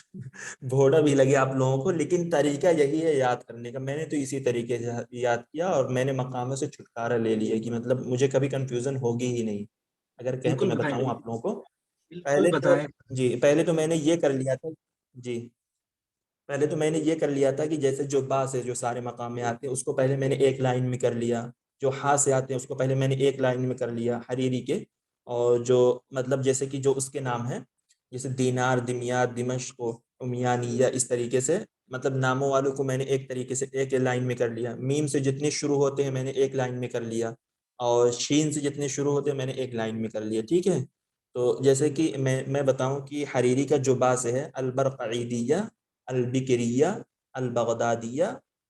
بھوڑا بھی لگے آپ لوگوں کو، لیکن طریقہ یہی ہے یاد کرنے کا. میں نے تو اسی طریقے سے یاد کیا اور میں نے مقاموں سے چھٹکارا لے لیا کہ مطلب مجھے کبھی کنفیوژن ہوگی ہی نہیں. اگر کہیں تو بالکل میں بتائیں، بتاؤں آپ لوگوں کو. بالکل پہلے تو بتائیں. جی پہلے تو میں نے یہ کر لیا تھا. جی پہلے تو میں نے یہ کر لیا تھا کہ جیسے جو با سے جو سارے مقام میں آتے ہیں اس کو پہلے میں نے ایک لائن میں کر لیا. جو ہا سے آتے ہیں اس کو پہلے میں نے ایک لائن میں کر لیا حریری کے. اور جو مطلب جیسے کہ جو اس کے نام ہیں جیسے دینار، دمیات، دمشق، امیانیہ، اس طریقے سے مطلب ناموں والوں کو میں نے ایک طریقے سے ایک لائن میں کر لیا. میم سے جتنے شروع ہوتے ہیں میں نے ایک لائن میں کر لیا، اور شین سے جتنے شروع ہوتے ہیں میں نے ایک لائن میں کر لیا. ٹھیک ہے. تو جیسے کہ میں بتاؤں کہ حریری کا جو با سے ہے البرقعیدیہ، البکریہ، البغدادیہ،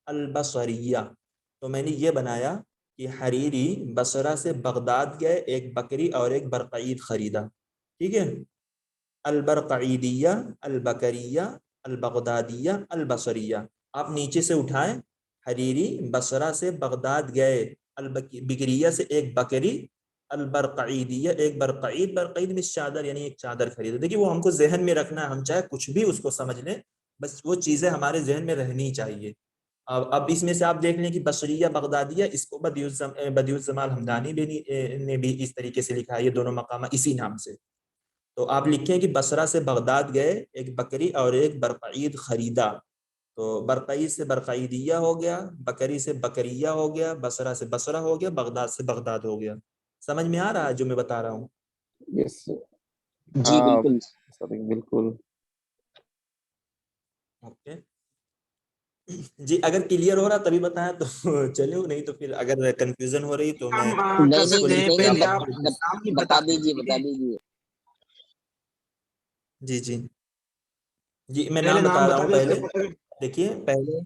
البصریہ. تو میں نے یہ بنایا کہ حریری بصرہ سے بغداد گئے، ایک بکری اور ایک برقعید خریدا. ٹھیک ہے. البرقعیدیہ، البکریہ، البغدادیہ، البصریہ. آپ نیچے سے اٹھائیں. حریری بصرہ سے بغداد گئے، بکریہ سے ایک بکری، البرقعیدیہ ایک برقعید. برقعید میں چادر یعنی ایک چادر خریدا. دیکھیے وہ ہم کو ذہن میں رکھنا ہے، ہم چاہے کچھ بھی اس کو سمجھ لیں، بس وہ چیزیں ہمارے ذہن میں رہنی چاہیے. اب اس میں سے آپ دیکھ لیں کہ بصریہ بغدادیہ، اس کو بدیع الزمان الحمدانی نے بھی اس طریقے سے لکھا ہے، یہ دونوں مقامات اسی نام سے. تو آپ لکھیں کہ بصرہ سے بغداد گئے، ایک بکری اور ایک برقعید خریدا. تو برقعید سے برقعیدیہ ہو گیا، بکری سے بکریہ ہو گیا، بصرہ سے بصرہ ہو گیا، بغداد سے بغداد ہو گیا. سمجھ میں آ رہا ہے جو میں بتا رہا ہوں؟ یس جی ہاں بالکل. بالکل. اوکے جی اگر کلیئر ہو رہا تبھی بتائیں تو چلو، نہیں تو پھر اگر کنفیوژن ہو رہی تو میں ہم کر نہیں اس کو سکتے نہیں ہیں. لکھ کے نہیں پہلے آپ آپ کو نام ہی بتا دیں، دیجیے، ٹھیک بتا ہے؟ دیجیے. جی جی جی میں پہلے نام بتا نام رہا بتا ہوں. دیں، اس پہلے کے بعد دیکھیے، پہلے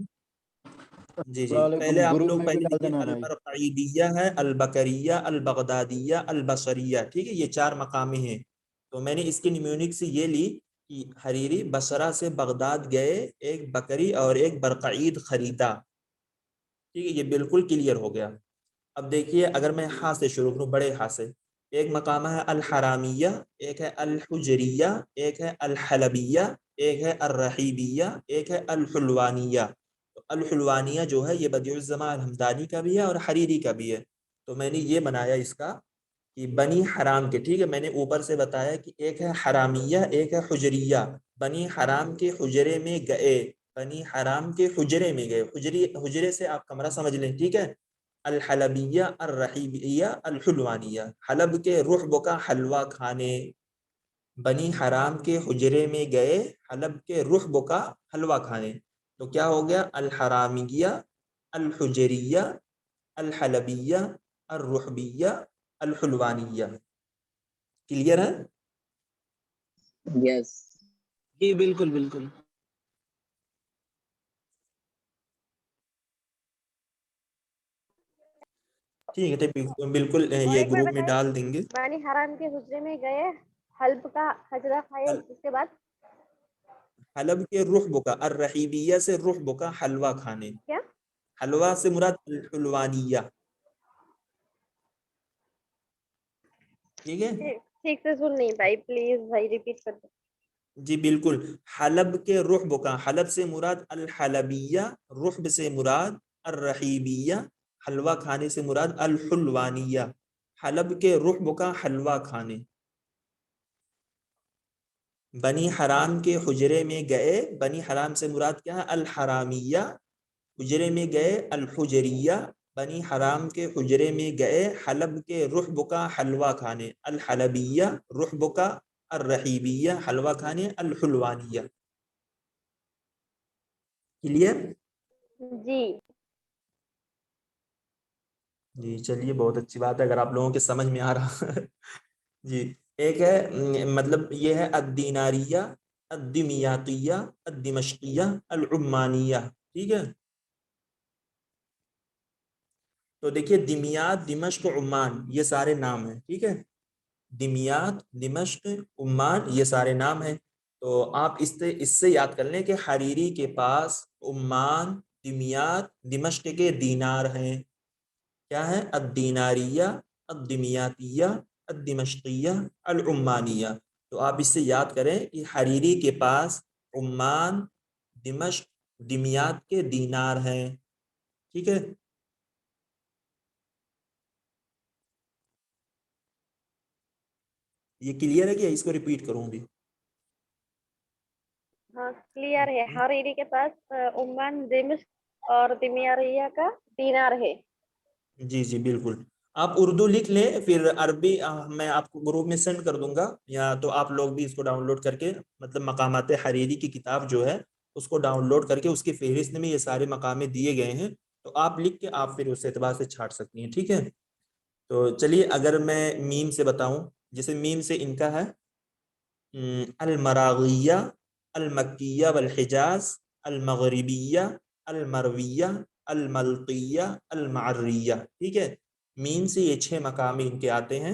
جی جی السلام پہلے علیکم، آپ گروپ لوگ میں بھی پہلے ڈال دیکھیے دینا بھائی. البرقعیدیہ ہے، البکریہ، البغدادیہ، البصریہ. ٹھیک ہے، یہ 4 مقامیں ہیں. تو میں نے اس کی نیمونک سے یہ لی کہ حریری بصرہ سے بغداد گئے، ایک بکری اور ایک برقعید خریدا. ٹھیک ہے، یہ بالکل کلیئر ہو گیا. اب دیکھیے اگر میں ہاں سے شروع کروں، بڑے ہاں سے، ایک مقامہ ہے الحرامیہ، ایک ہے الحجریہ، ایک ہے الحلبیہ، ایک ہے الرحیبیہ، ایک ہے الحلوانیہ. تو الحلوانیہ جو ہے یہ بدیع الزمان الحمدانی کا بھی ہے اور حریری کا بھی ہے. تو میں نے یہ بنایا اس کا کہ بنی حرام کے. ٹھیک ہے، میں نے اوپر سے بتایا کہ ایک ہے حرامیہ، ایک ہے حجریہ. بنی حرام کے حجرے میں گئے، بنی حرام کے حجرے میں گئے. حجرے سے آپ کمرہ سمجھ لیں. ٹھیک ہے. الحلبیہ، الرحیبیہ، الحلوانیہ. حلب کے رحب کا حلوہ کھانے. بنی حرام کے حجرے میں گئے، حلب کے رحب کا حلوہ کھانے. تو کیا ہو گیا؟ الحرامیہ، الحجریہ، الحلبیہ، الرحبیہ، الحلوانیہ. کلیئر ہے؟ یس. جی بالکل بالکل. ٹھیک ہے، بالکل اور یہ ایک بار گروپ میں بتائیں، ڈال دیں گے. بانی حرام کے حجرے میں گئے، حلب کا حجرہ کھائے، اس کے بعد حلب کے رحب کا، الرحیبیہ سے رحب کا حلوہ کھانے. کیا؟ حلوہ سے مراد الحلوانیہ. ٹھیک ہے ٹھیک سے سن نہیں پائی، پلیز بھائی ریپیٹ کر دو. جی بالکل. حلب کے رحب کا، حلب سے مراد الحلبیہ، رحب سے مراد الرحیبیہ، حلوہ کھانے سے مراد الحلوانیہ. حلب کے رحب کا حلوہ کھانے. بنی حرام کے حجرے میں گئے، بنی حرام سے مراد کیا ہے؟ الحرامیہ، حجرے میں گئے الحجریہ، بنی حرام کے حجرے میں گئے حلب کے رحب کا حلوہ کھانے، الحلبیہ، رحب کا الرحیبیہ، حلوہ کھانے، الحلوانیہ۔ کلیئر؟ جی جی چلیے بہت اچھی بات ہے اگر آپ لوگوں کے سمجھ میں آ رہا جی ایک ہے مطلب یہ ہے الدیناریہ، الدمیاطیہ، الدمشقیہ، العمانیہ، ٹھیک ہے؟ تو دیکھیے دمیاط، دمشق، عمان یہ سارے نام ہیں، ٹھیک ہے؟ دمیاط، دمشق، عمان یہ سارے نام ہیں۔ تو آپ اس سے یاد کر لیں کہ حریری کے پاس عمان، دمیاط، دمشق کے دینار ہیں، کیا ہے؟ الدیناریہ، الدمیاطیہ، الدمشقیہ، العمانیہ۔ تو آپ اس سے یاد کریں کہ حریری کے پاس عمان، دمشق، دمیاط کے دینار ہیں، ٹھیک ہے؟ یہ کلیئر ہے کہ اس کو ریپیٹ کروں بھی؟ ہاں کلیئر ہے، حریری کے پاس عمان، دمشق اور دمیاریہ کا دینار ہے۔ جی جی بالکل، آپ اردو لکھ لیں، پھر عربی میں آپ کو گروپ میں سینڈ کر دوں گا، یا تو آپ لوگ بھی اس کو ڈاؤن لوڈ کر کے مطلب مقامات حریری کی کتاب جو ہے اس کو ڈاؤن لوڈ کر کے اس کی فہرست میں یہ سارے مقامات دیے گئے ہیں، تو آپ لکھ کے آپ پھر اس اعتبار سے چھانٹ سکتی ہیں، ٹھیک ہے؟ تو چلیے اگر میں میم سے بتاؤں، جیسے میم سے ان کا ہے المراغیہ، المکیہ والحجاز، المغربیہ، المرویہ، الملقیہ، المعریہ، ٹھیک ہے؟ میم سے یہ 6 مقام ان کے آتے ہیں،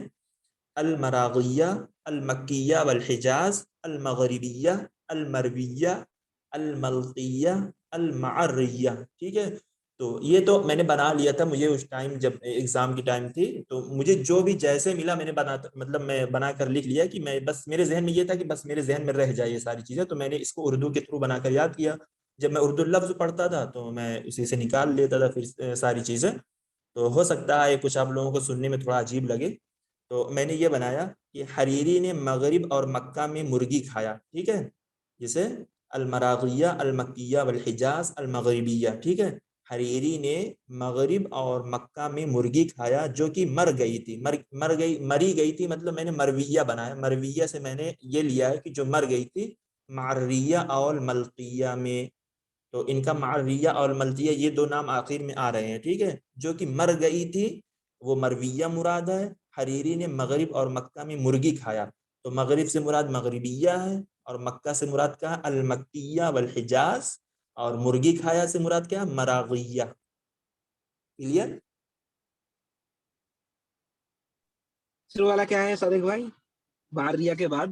المراغیہ، المکیہ والحجاز، المغربیہ، المرویہ، الملقیہ، المعریہ، ٹھیک ہے؟ تو یہ تو میں نے بنا لیا تھا، مجھے اس ٹائم جب ایگزام کی ٹائم تھی تو مجھے جو بھی جیسے ملا میں نے میں بنا کر لکھ لیا کہ میں بس میرے ذہن میں یہ تھا کہ بس میرے ذہن میں رہ جائے یہ ساری چیزیں، تو میں نے اس کو اردو کے تھرو بنا کر یاد کیا، جب میں اردو لفظ پڑھتا تھا تو میں اسی سے نکال لیتا تھا پھر ساری چیزیں۔ تو ہو سکتا ہے کچھ آپ لوگوں کو سننے میں تھوڑا عجیب لگے، تو میں نے یہ بنایا کہ حریری نے مغرب اور مکہ میں مرغی کھایا، ٹھیک ہے؟ جیسے المراغیہ، المکیہ والحجاز، المغربیہ، ٹھیک ہے؟ حریری نے مغرب اور مکہ میں مرغی کھایا جو کہ مر گئی تھی، مری گئی تھی، مطلب میں نے مرویہ بنایا، مرویہ سے میں نے یہ لیا ہے کہ جو مر گئی تھی، معریہ اور ملقیہ میں، تو ان کا معریہ اور ملقیہ یہ 2 نام آخر میں آ رہے ہیں، ٹھیک ہے؟ جو کہ مر گئی تھی وہ مرویہ مراد ہے، حریری نے مغرب اور مکہ میں مرغی کھایا، تو مغرب سے مراد مغربیہ ہے اور مکہ سے مراد کیا ہے؟ المکیہ والحجاز، اور مرغی کھایا سے مراد کیا ہے؟ مراغیہ۔ کلیئر؟ شروع والا کیا ہے صادق بھائی معریہ کے بعد؟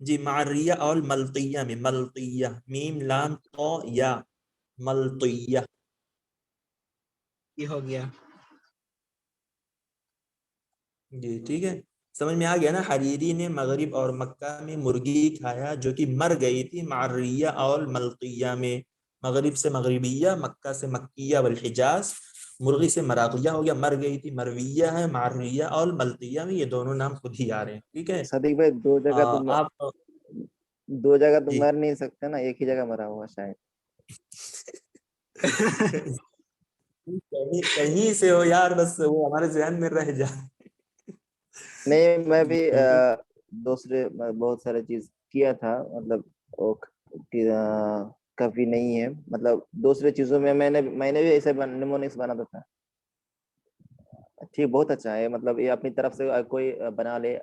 جی معریہ اور ملطیہ میں، ملطیہ میم لام تو یا، ملطیہ، یہ ہو گیا۔ جی ٹھیک ہے، سمجھ میں آ گیا نا؟ حریری نے مغرب اور مکہ میں مرغی کھایا جو کہ مر گئی تھی، معریہ اور ملطیہ میں، مغرب سے مغربیہ، مکہ سے مکیہ والحجاز، مرغی سے مراغیہ ہو گیا، مر گئی تھی مرویہ ہے، معریہ اور ملطیہ میں یہ دونوں نام خود ہی آ رہے ہیں، ٹھیک ہے؟ صدیق بھائی آپ دو جگہ تو جی مر نہیں سکتے نا، ایک ہی جگہ مرا ہوا شاید۔ کہیں سے ہو یار، بس وہ ہمارے ذہن میں رہ جائے۔ نہیں میں بھی دوسرے بہت سارے چیز کیا تھا، مطلب کافی نہیں ہے، مطلب دوسرے چیزوں میں میں نے بھی ایسے نمونکس بنا تھا، ٹھیک بہت اچھا ہے، مطلب یہ اپنی طرف سے کوئی بنا لے،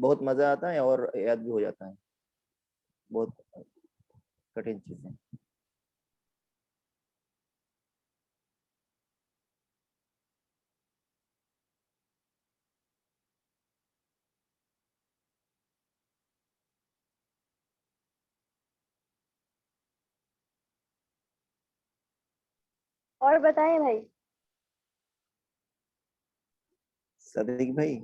بہت مزہ آتا ہے اور یاد بھی ہو جاتا ہے، بہت کٹھن چیز ہے۔ اور بتائیں بھائی۔ صدیق بھائی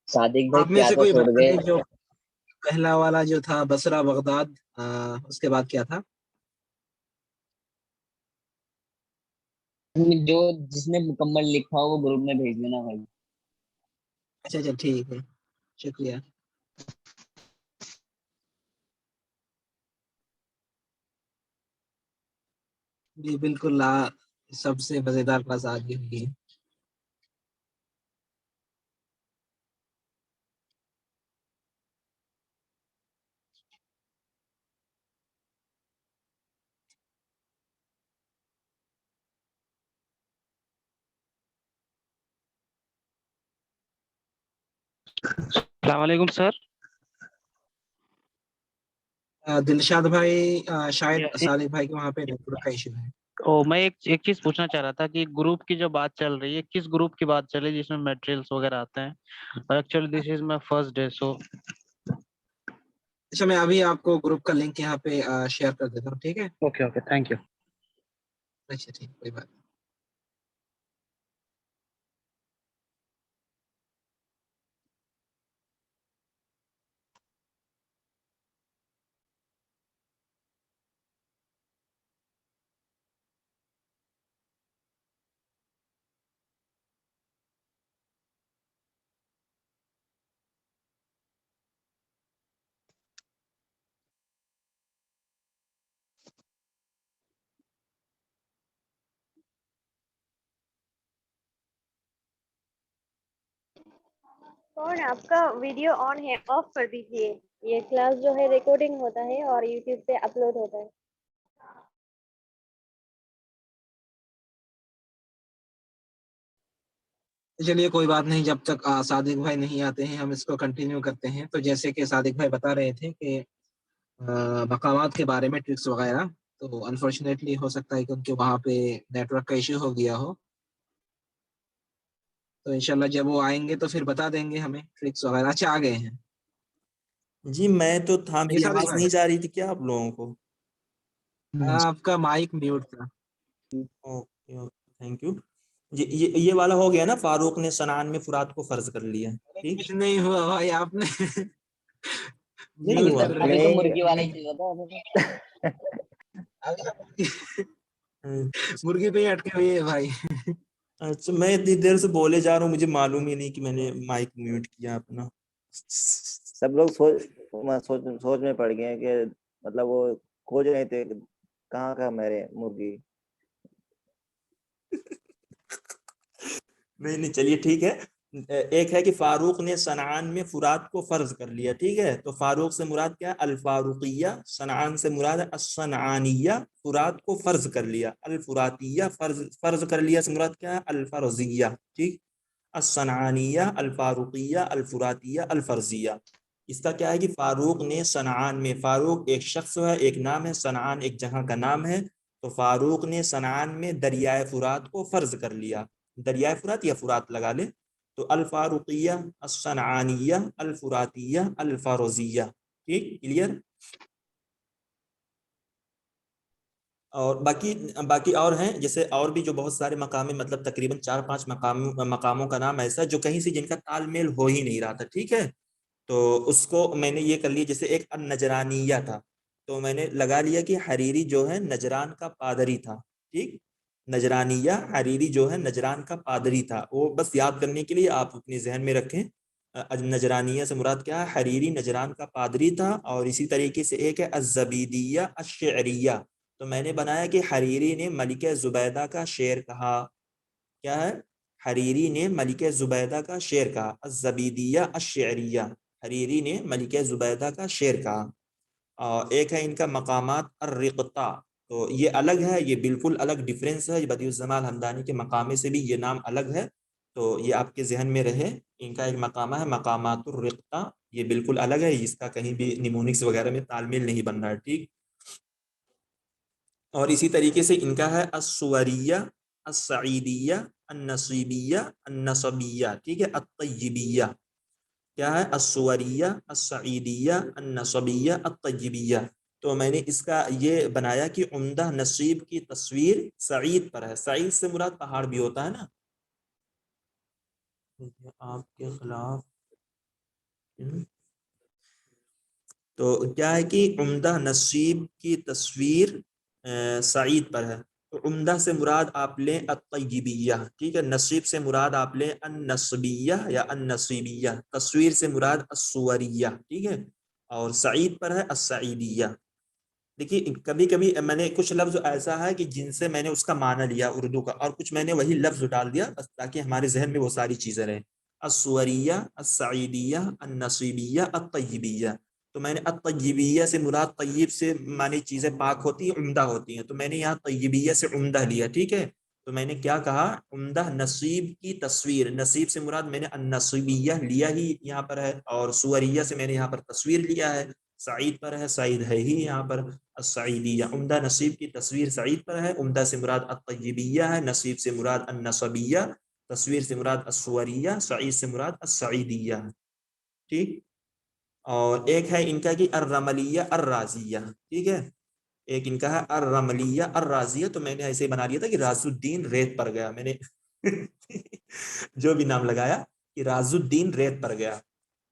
صادق بھائی آپ میں کیا سے تو کوئی چھوڑ بتا گئے؟ دے جو پہلا والا جو تھا بصرہ بغداد، اس کے بعد کیا تھا؟ جو جس نے مکمل لکھا ہو وہ گروپ میں بھیج دینا بھائی. اچھا اچھا ٹھیک ہے، شکریہ. جی بالکل، سب سے مزیدار کلاس آج کی ہوگی. السلام علیکم سر. دلشاد بھائی، شاید صادق بھائی کے وہاں پہ نیٹ ورک کا ایشو ہے. میں ایک چیز پوچھنا چاہ رہا تھا کہ گروپ کی جو بات چل رہی ہے، کس گروپ کی بات چل رہی ہے جس میں میٹریلس وغیرہ آتے ہیں؟ Actually this is my first day. So اچھا، میں ابھی آپ کو گروپ کا لنک یہاں پہ شیئر کر دیتا ہوں، ٹھیک ہے؟ Okay thank you. اچھا ٹھیک، کوئی بات نہیں. کون آپ کا ویڈیو آن ہے؟ آف کر دیجیے. یہ کلاس جو ہے ریکارڈنگ ہوتا ہے اور یوٹیوب پہ اپلوڈ ہوتا ہے. چلیے کوئی بات نہیں، جب تک صادق بھائی نہیں آتے ہیں ہم اس کو کنٹینیو کرتے ہیں. تو جیسے کہ صادق بھائی بتا رہے تھے کہ مقامات کے بارے میں ٹرکس وغیرہ، تو انفارچونیٹلی ہو سکتا ہے کہ ان کے وہاں پہ نیٹ ورک کا ایشو ہو گیا ہو. تو انشاءاللہ جب وہ آئیں گے تو پھر بتا دیں گے ہمیں ٹرکس وغیرہ. اچھا، آ گئے ہیں. جی میں تو تھا، میری صادق آواز بھائی، نہیں جا رہی تھی کیا آپ لوگوں کو؟ آپ کا مائک میوٹ تھا. Okay thank you. یہ والا ہو گیا نا، فاروق نے سنان میں فرات کو فرض کر لیا. ٹھیک کچھ نہیں ہوا بھائی، آپ نے نہیں میوٹ ہوا. کر ابھی رکھا. تو مرغی والا ہی چل رہا تھا. مرغی پہ ہی اٹکے ہوئے ہے بھائی. اچھا، میں اتنی دیر سے بولے جا رہا ہوں، مجھے معلوم ہی نہیں کہ میں نے مائک میوٹ کیا اپنا. سب لوگ سوچ میں پڑ گئے ہیں کہ مطلب وہ کھوج رہے تھے کہاں کا میرے مرغی. نہیں چلیے ٹھیک ہے. ایک ہے کہ فاروق نے صنعان میں فرات کو فرض کر لیا. ٹھیک ہے، تو فاروق سے مراد کیا ہے؟ الفاروقیہ. صنعان سے مراد ہے الصنعانیہ، فرات کو فرض کر لیا. الفراتیہ فرض کر لیا سے مراد کیا ہے؟ الفرضیہ. ٹھیک، الصنعانیہ، الفاروقیہ، الفراتیہ، الفرضیہ. اس کا کیا ہے کہ فاروق نے صنعان میں، فاروق ایک شخص ہے، ایک نام ہے، صنعان ایک جگہ کا نام ہے. تو فاروق نے صنعان میں دریائے فرات کو فرض کر لیا. دریائے فرات یا فرات لگا لے. تو الفاروقیہ، الصنعانیہ، الفراتیہ، الفرضیہ. ٹھیک، کلیئر. اور باقی اور ہیں، جیسے اور بھی جو بہت سارے مقام، مطلب تقریباً 4-5 مقاموں کا نام ایسا جو کہیں سے جن کا تال میل ہو ہی نہیں رہا تھا. ٹھیک ہے، تو اس کو میں نے یہ کر لیا. جیسے ایک النجرانیہ تھا، تو میں نے لگا لیا کہ حریری جو ہے نجران کا پادری تھا. ٹھیک، نجرانیہ حریری جو ہے نجران کا پادری تھا. وہ بس یاد کرنے کے لیے آپ اپنے ذہن میں رکھیں. نجرانیہ سے مراد کیا ہے؟ حریری نجران کا پادری تھا. اور اسی طریقے سے ایک ہے الزبیدیہ الشعریہ. تو میں نے بنایا کہ حریری نے ملکہ زبیدہ کا شعر کہا. کیا ہے؟ حریری نے ملکہ زبیدہ کا شعر کہا. الزبیدیہ الشعریہ، حریری نے ملکہ زبیدہ کا شعر کہا. اور ایک ہے ان کا مقامات الرقطہ. تو یہ الگ ہے، یہ بالکل الگ ڈیفرنس ہے. بدیع الزمان الحمدانی کے مقامے سے بھی یہ نام الگ ہے، تو یہ آپ کے ذہن میں رہے. ان کا ایک مقامہ ہے مقامات الرقطہ، یہ بالکل الگ ہے. اس کا کہیں بھی نیمونکس وغیرہ میں تال میل نہیں بن رہا ہے. ٹھیک، اور اسی طریقے سے ان کا ہے السوریہ، السعیدیہ، النصیبیہ، النصبیہ. ٹھیک ہے، الطیبیہ. کیا ہے؟ السوریہ، السعیدیہ، النصبیہ، الطیبیہ. تو میں نے اس کا یہ بنایا کہ عمدہ نصیب کی تصویر سعید پر ہے. سعید سے مراد پہاڑ بھی ہوتا ہے نا. آپ کے خلاف تو کیا ہے کہ عمدہ نصیب کی تصویر سعید پر ہے، تو عمدہ سے مراد آپ لیں الطیبیہ، ٹھیک ہے، نصیب سے مراد آپ لیں النصبیہ یا النصیبیہ، تصویر سے مراد الصوریہ، ٹھیک ہے، اور سعید پر ہے السعیدیہ۔ دیکھیے کبھی کبھی میں نے کچھ لفظ ایسا ہے کہ جن سے میں نے اس کا معنی لیا اردو کا، اور کچھ میں نے وہی لفظ ڈال دیا بس تاکہ ہمارے ذہن میں وہ ساری چیزیں رہیں، الصوریہ، السعیدیہ، النصیبیہ، الطیبیہ۔ تو میں نے الطیبیہ سے مراد طیب سے معنی چیزیں پاک ہوتی ہیں، عمدہ ہوتی ہیں، تو میں نے یہاں طیبیہ سے عمدہ لیا، ٹھیک ہے۔ تو میں نے کیا کہا، عمدہ نصیب کی تصویر، نصیب سے مراد میں نے النصیبیہ لیا ہی یہاں پر ہے، اور سوریہ سے میں نے یہاں پر تصویر لیا ہے، سعید پر ہے، سعید ہے ہی یہاں پر، السعیدیہ، عمدہ نصیب کی تصویر سعید پر ہے، عمدہ سے مراد الطیبیہ ہے، نصیب سے مراد النصبیہ، تصویر سے مراد السوریہ، سعید سے مراد السعیدیہ، ٹھیک۔ اور ایک ہے ان کا کہ الرملیہ الرازیہ، ٹھیک ہے، ایک ان کا ہے الرملیہ الرازیہ، تو میں نے ایسے ہی بنا لیا تھا کہ راز الدین ریت پر گیا، میں نے جو بھی نام لگایا کہ راز الدین ریت پر گیا،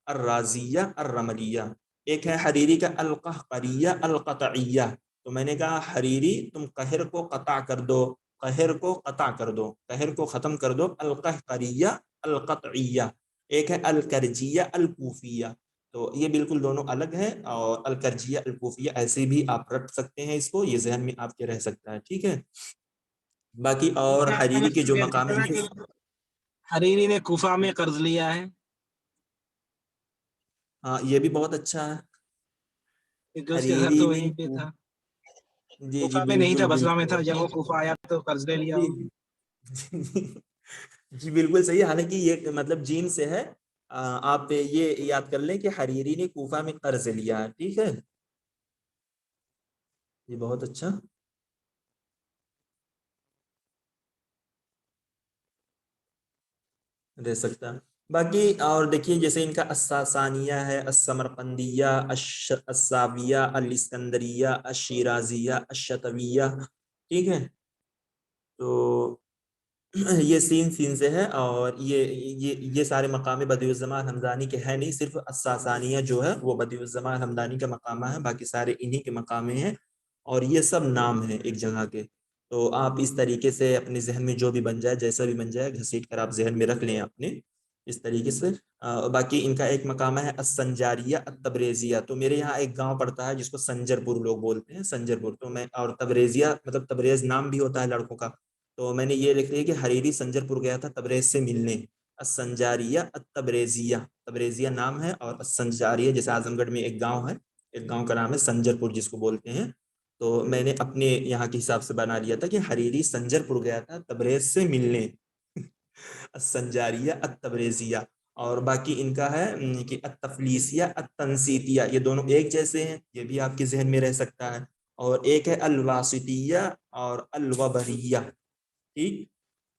الرازیہ الرملیہ۔ ایک ہے حریری کا القہقریہ القطعیہ، تو میں نے کہا حریری تم قہر کو قطع کر دو، قہر کو قطع کر دو، قہر کو ختم کر دو، القہقریہ القطعیہ۔ ایک ہے الکرجیہ الکوفیہ، تو یہ بالکل دونوں الگ ہیں، اور الکرجیہ الکوفیہ ایسے بھی آپ رکھ سکتے ہیں، اس کو یہ ذہن میں آپ کے رہ سکتا ہے، ٹھیک ہے۔ باقی اور حریری کے جو مقام ہیں، حریری نے کوفہ میں قرض لیا ہے، ہاں یہ بھی بہت اچھا ہے، کیونکہ اس کے گھر حریری تو نے، وہیں پہ تھا، جی جی کوفہ میں نہیں تھا، بالکل بصرہ میں تھا، بالکل، جب وہ کوفہ آیا تو قرض لے لیا جی جی بالکل صحیح، حالانکہ یہ مطلب جیم سے ہے، آپ یہ یاد کر لیں کہ حریری نے کوفہ میں قرض لیا ہے، ٹھیک ہے، یہ بہت اچھا رہ سکتا ہے۔ باقی اور دیکھیے جیسے ان کا الساسانیہ ہے، السمرقندیہ، الساویہ، الاسکندریہ، الشیرازیہ، الشتویہ، ٹھیک ہے، تو یہ سین سے ہے، اور یہ سارے مقام بدیع الزمان حمدانی کے ہیں نہیں، صرف الساسانیہ جو ہے وہ بدیع الزمان حمدانی کا مقامہ ہے، باقی سارے انہی کے مقامے ہیں، اور یہ سب نام ہیں ایک جگہ کے، تو آپ اس طریقے سے اپنے ذہن میں جو بھی بن جائے، جیسا بھی بن جائے، گھسیٹ کر آپ ذہن میں رکھ لیں اپنے اس طریقے سے۔ باقی ان کا ایک مقامہ ہے السنجاریہ التبریزیہ، تو میرے یہاں ایک گاؤں پڑتا ہے جس کو سنجر پور لوگ بولتے ہیں، سنجر پور، تو میں، اور تبریزیہ مطلب تبریز نام بھی ہوتا ہے لڑکوں کا، تو میں نے یہ لکھ لیا کہ حریری سنجر پور گیا تھا تبریز سے ملنے، السنجاریہ التبریزیہ، تبریزیہ نام ہے، اور السنجاریہ جیسے اعظم گڑھ میں ایک گاؤں ہے، ایک گاؤں کا نام ہے سنجر پور جس کو بولتے ہیں، تو میں نے اپنے یہاں کے حساب سے بنا لیا تھا کہ حریری سنجر پور گیا تھا تبریز سے ملنے السنجاریہ التبریزیہ۔ اور باقی ان کا ہے کہ التفلیسیہ التنسیتیہ، یہ دونوں ایک جیسے ہیں، یہ بھی آپ کے ذہن میں رہ سکتا ہے، اور ایک ہے الواسطیہ اور الوبریہ، ٹھیک،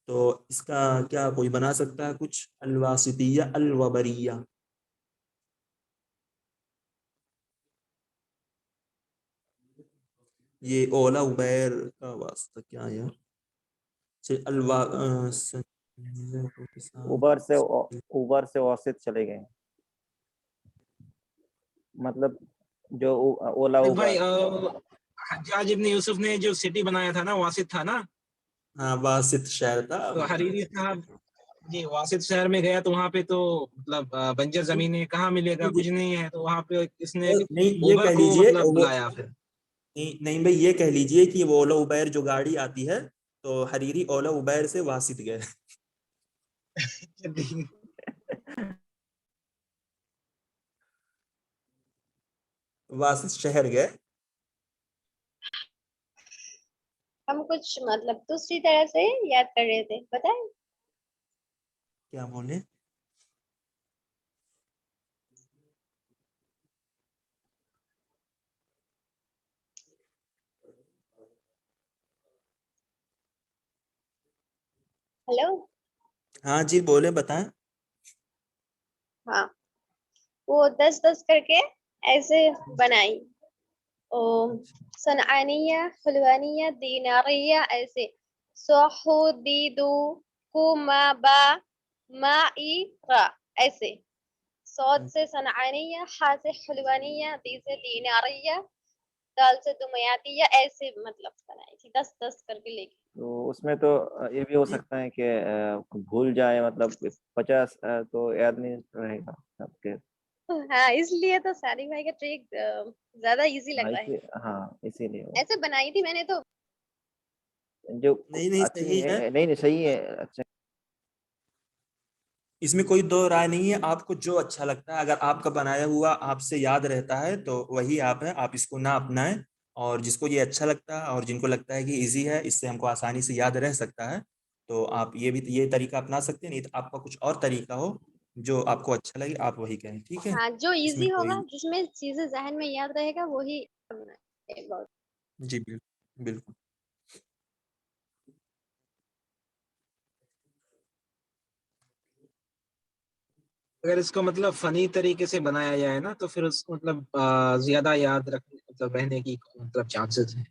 تو اس کا کیا کوئی بنا سکتا ہے کچھ، الواسطیہ الوبریہ؟ یہ اولا ابیر کا واسطہ کیا ہے یار، اوبر سے واسط چلے گئے، مطلب جو اولا بھائی اوبر، حجاج ابن یوسف نے جو سٹی بنایا تھا نا، واسط تھا نا، ہاں واسط شہر تھا، تو حریری صاحب جی واسط شہر میں گیا تو وہاں پہ تو مطلب بنجر زمینیں کہاں ملے گا، کچھ نہیں ہے، تو وہاں پہ اس نے نہیں یہ اوبر کہہ کو لیجئے مطلب وہ، بلایا پھر نہیں بھائی یہ کہہ لیجئے کہ وہ اولا ابیر جو گاڑی آتی ہے، تو حریری اولا ابیر سے واسط گئے واسط شہر گئے، ہم کچھ مطلب دوسری طرح سے یاد کر رہے تھے، بتائیں۔ کیا بولے، ہلو، ہاں جی بولے بتائیں، ہاں وہ 10 کر کے ایسے بنائی، صنعانیہ، حلوانیہ، دیناریہ، ایسے سحودیدو کومابا معیرہ، ایسے صاد سے صنعانیہ، حا سے حلوانیہ، تی سے دیناریہ، دال سے دمیاتیہ، ایسے مطلب بنائی تھی 10 کر کے لے کے. تو اس میں تو یہ بھی ہو سکتا ہے کہ بھول جائے، مطلب 50 تو یاد نہیں رہے گا آپ کے. ہاں اس لیے تو ثانی بھائی کا ٹریک زیادہ ایزی لگ رہا ہے. ہاں اسی لیے ایسے بنائی تھی میں نے تو. جو نہیں اچھی صحیح ہے. ہے، نہیں صحیح ہے، اچھا. اس میں کوئی دو رائے نہیں ہے، آپ کو جو اچھا لگتا ہے، اگر آپ کا بنایا ہوا آپ سے یاد رہتا ہے تو وہی آپ ہے، آپ اس کو نہ اپنائیں. اور جس کو یہ اچھا لگتا ہے اور جن کو لگتا ہے کہ ایزی ہے، اس سے ہم کو آسانی سے یاد رہ سکتا ہے، تو آپ یہ طریقہ اپنا سکتے ہیں. نہیں تو آپ کا کچھ اور طریقہ ہو جو آپ کو اچھا لگے، آپ وہی کہیں. ٹھیک ہے. ہاں جو اس میں ایزی ہوگا، کوئی جس میں چیزیں ذہن میں یاد رہے گا وہی. جی بالکل بالکل. اگر اس کو مطلب فنی طریقے سے بنایا جائے نا تو پھر اس کو مطلب زیادہ یاد رہنے کی مطلب چانسز ہیں.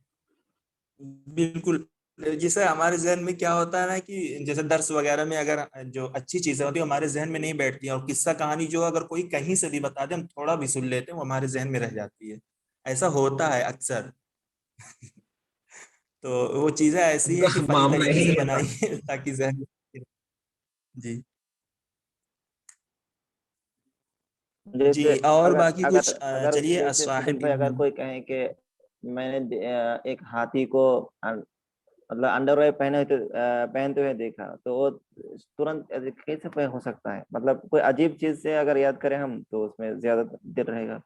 بالکل. جیسے ہمارے ذہن میں کیا ہوتا ہے نا کہ جیسے درس وغیرہ میں اگر جو اچھی چیزیں ہوتی ہیں ہمارے ذہن میں نہیں بیٹھتی ہیں، اور قصہ کہانی جو اگر کوئی کہیں سے بھی بتا دے، ہم تھوڑا بھی سن لیتے ہیں، وہ ہمارے ذہن میں رہ جاتی ہے. ایسا ہوتا ہے اکثر. تو وہ چیزیں ایسی ہیں کہ فنی معاملہ طریقے ہی سے ہے. بنائی تاکہ ذہن. جی جیسے جی. اور اگر باقی اگر کچھ اگر چلیے جیسے الصاحب فضل بھائی اگر ابن. کوئی کہیں کہ میں نے ایک ہاتھی کو مطلب انڈر ویئر پہنتے ہوئے دیکھا، تو وہ ترنت کیسے ہو سکتا ہے؟ مطلب کوئی عجیب چیز سے اگر یاد کریں ہم تو اس میں زیادہ دیر رہے گا.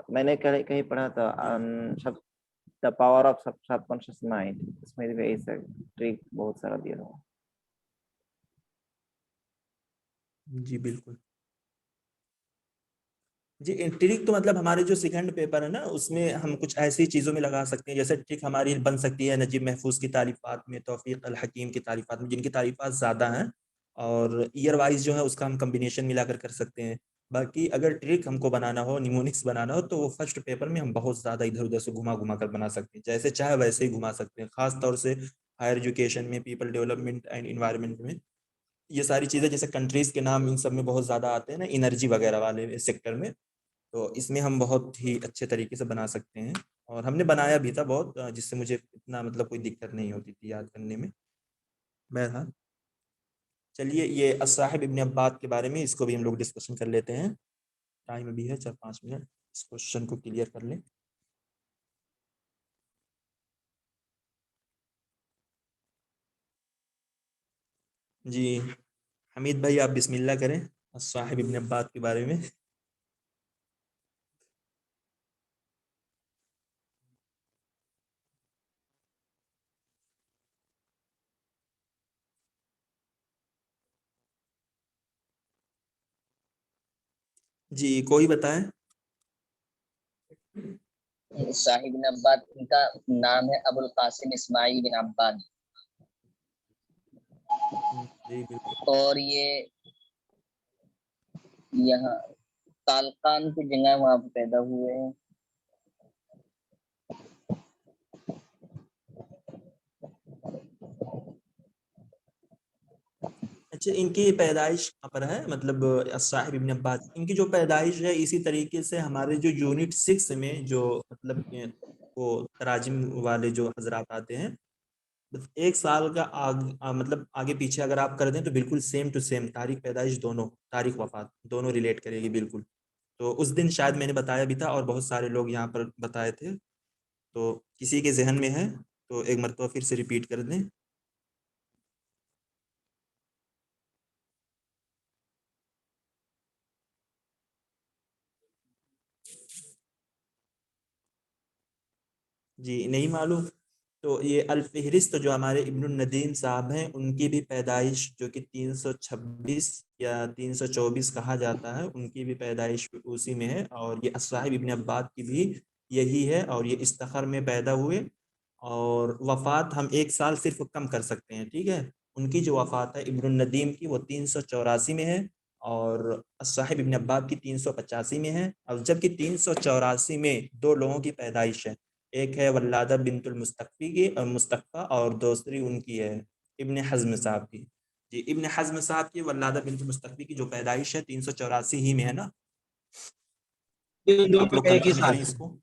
میں نے کہیں پڑھا تھا the power of subconscious mind, اس میں بھی ایسا ٹرک بہت سارا دیا ہوا. جی بالکل. جی ٹرک تو مطلب ہمارے جو سیکنڈ پیپر ہے نا، اس میں ہم کچھ ایسی چیزوں میں لگا سکتے ہیں. جیسے ٹرک ہماری بن سکتی ہے نجیب محفوظ کی تعریفات میں، توفیق الحکیم کی تعریفات میں، جن کی تعریفات زیادہ ہیں، اور ایئر وائز جو ہے اس کا ہم کمبینیشن ملا کر سکتے ہیں. باقی اگر ٹرک ہم کو بنانا ہو، نیمونکس بنانا ہو، تو وہ فرسٹ پیپر میں ہم بہت زیادہ ادھر ادھر سے گھما کر بنا سکتے ہیں. جیسے چاہے ویسے ہی گھما سکتے ہیں. خاص طور سے ہائر ایجوکیشن میں، پیپل ڈیولپمنٹ اینڈ انوائرمنٹ میں یہ ساری چیزیں، جیسے کنٹریز کے نام ان سب میں بہت زیادہ آتے ہیں نا، انرجی وغیرہ والے سیکٹر میں، تو اس میں ہم بہت ہی اچھے طریقے سے بنا سکتے ہیں. اور ہم نے بنایا بھی تھا بہت، جس سے مجھے اتنا مطلب کوئی دقت نہیں ہوتی تھی یاد کرنے میں. بہرحال چلیے یہ الصاحب ابن عباد کے بارے میں اس کو بھی ہم لوگ ڈسکشن کر لیتے ہیں. ٹائم ابھی ہے 4-5 منٹ، اس کوشچن کو کلیئر کر لیں. جی حمید بھائی آپ بسم اللہ کریں الصاحب ابن عباد کے بارے میں. جی کوئی بتائیں. صاحب بن عباد کا نام ہے ابو القاسم اسماعیل بن عباد. جی بالکل. اور یہ یہاں تالقان کی جگہ وہاں پہ پیدا ہوئے ہیں. اچھا ان کی پیدائش کہاں پر ہے؟ مطلب الصاحب ابن عباد ان کی جو پیدائش ہے، اسی طریقے سے ہمارے جو یونٹ 6 میں جو مطلب وہ تراجم والے جو حضرات آتے ہیں، ایک سال کا مطلب آگے پیچھے اگر آپ کر دیں تو بالکل سیم ٹو سیم تاریخ پیدائش دونوں، تاریخ وفات دونوں ریلیٹ کرے گی بالکل. تو اس دن شاید میں نے بتایا بھی تھا اور بہت سارے لوگ یہاں پر بتائے تھے. تو کسی کے ذہن میں ہے تو ایک مرتبہ پھر سے ریپیٹ کر دیں. جی نہیں معلوم. تو یہ الفہرست جو ہمارے ابن الندیم صاحب ہیں، ان کی بھی پیدائش جو کہ 326 یا 324 کہا جاتا ہے، ان کی بھی پیدائش اسی میں ہے. اور یہ الصاحب ابن عباد کی بھی یہی ہے، اور یہ استخر میں پیدا ہوئے. اور وفات ہم ایک سال صرف کم کر سکتے ہیں. ٹھیک ہے. ان کی جو وفات ہے ابن الندیم کی، وہ 384 میں ہے، اور الصاحب ابن عباد کی 385 میں ہے. اور جبکہ 384 میں 2 لوگوں کی پیدائش ہے. ایک ہے ولادہ بنت المستقفی کی، مستقفہ، اور دوسری ان کی ہے ابن حزم صاحب کی. جی ابن حزم صاحب کی ولادہ بنت مستقبی کی جو پیدائش ہے 384 ہی میں ہے نا؟ آپ لوگ ایک ہی کنفرم کریں ساتھ اس کو.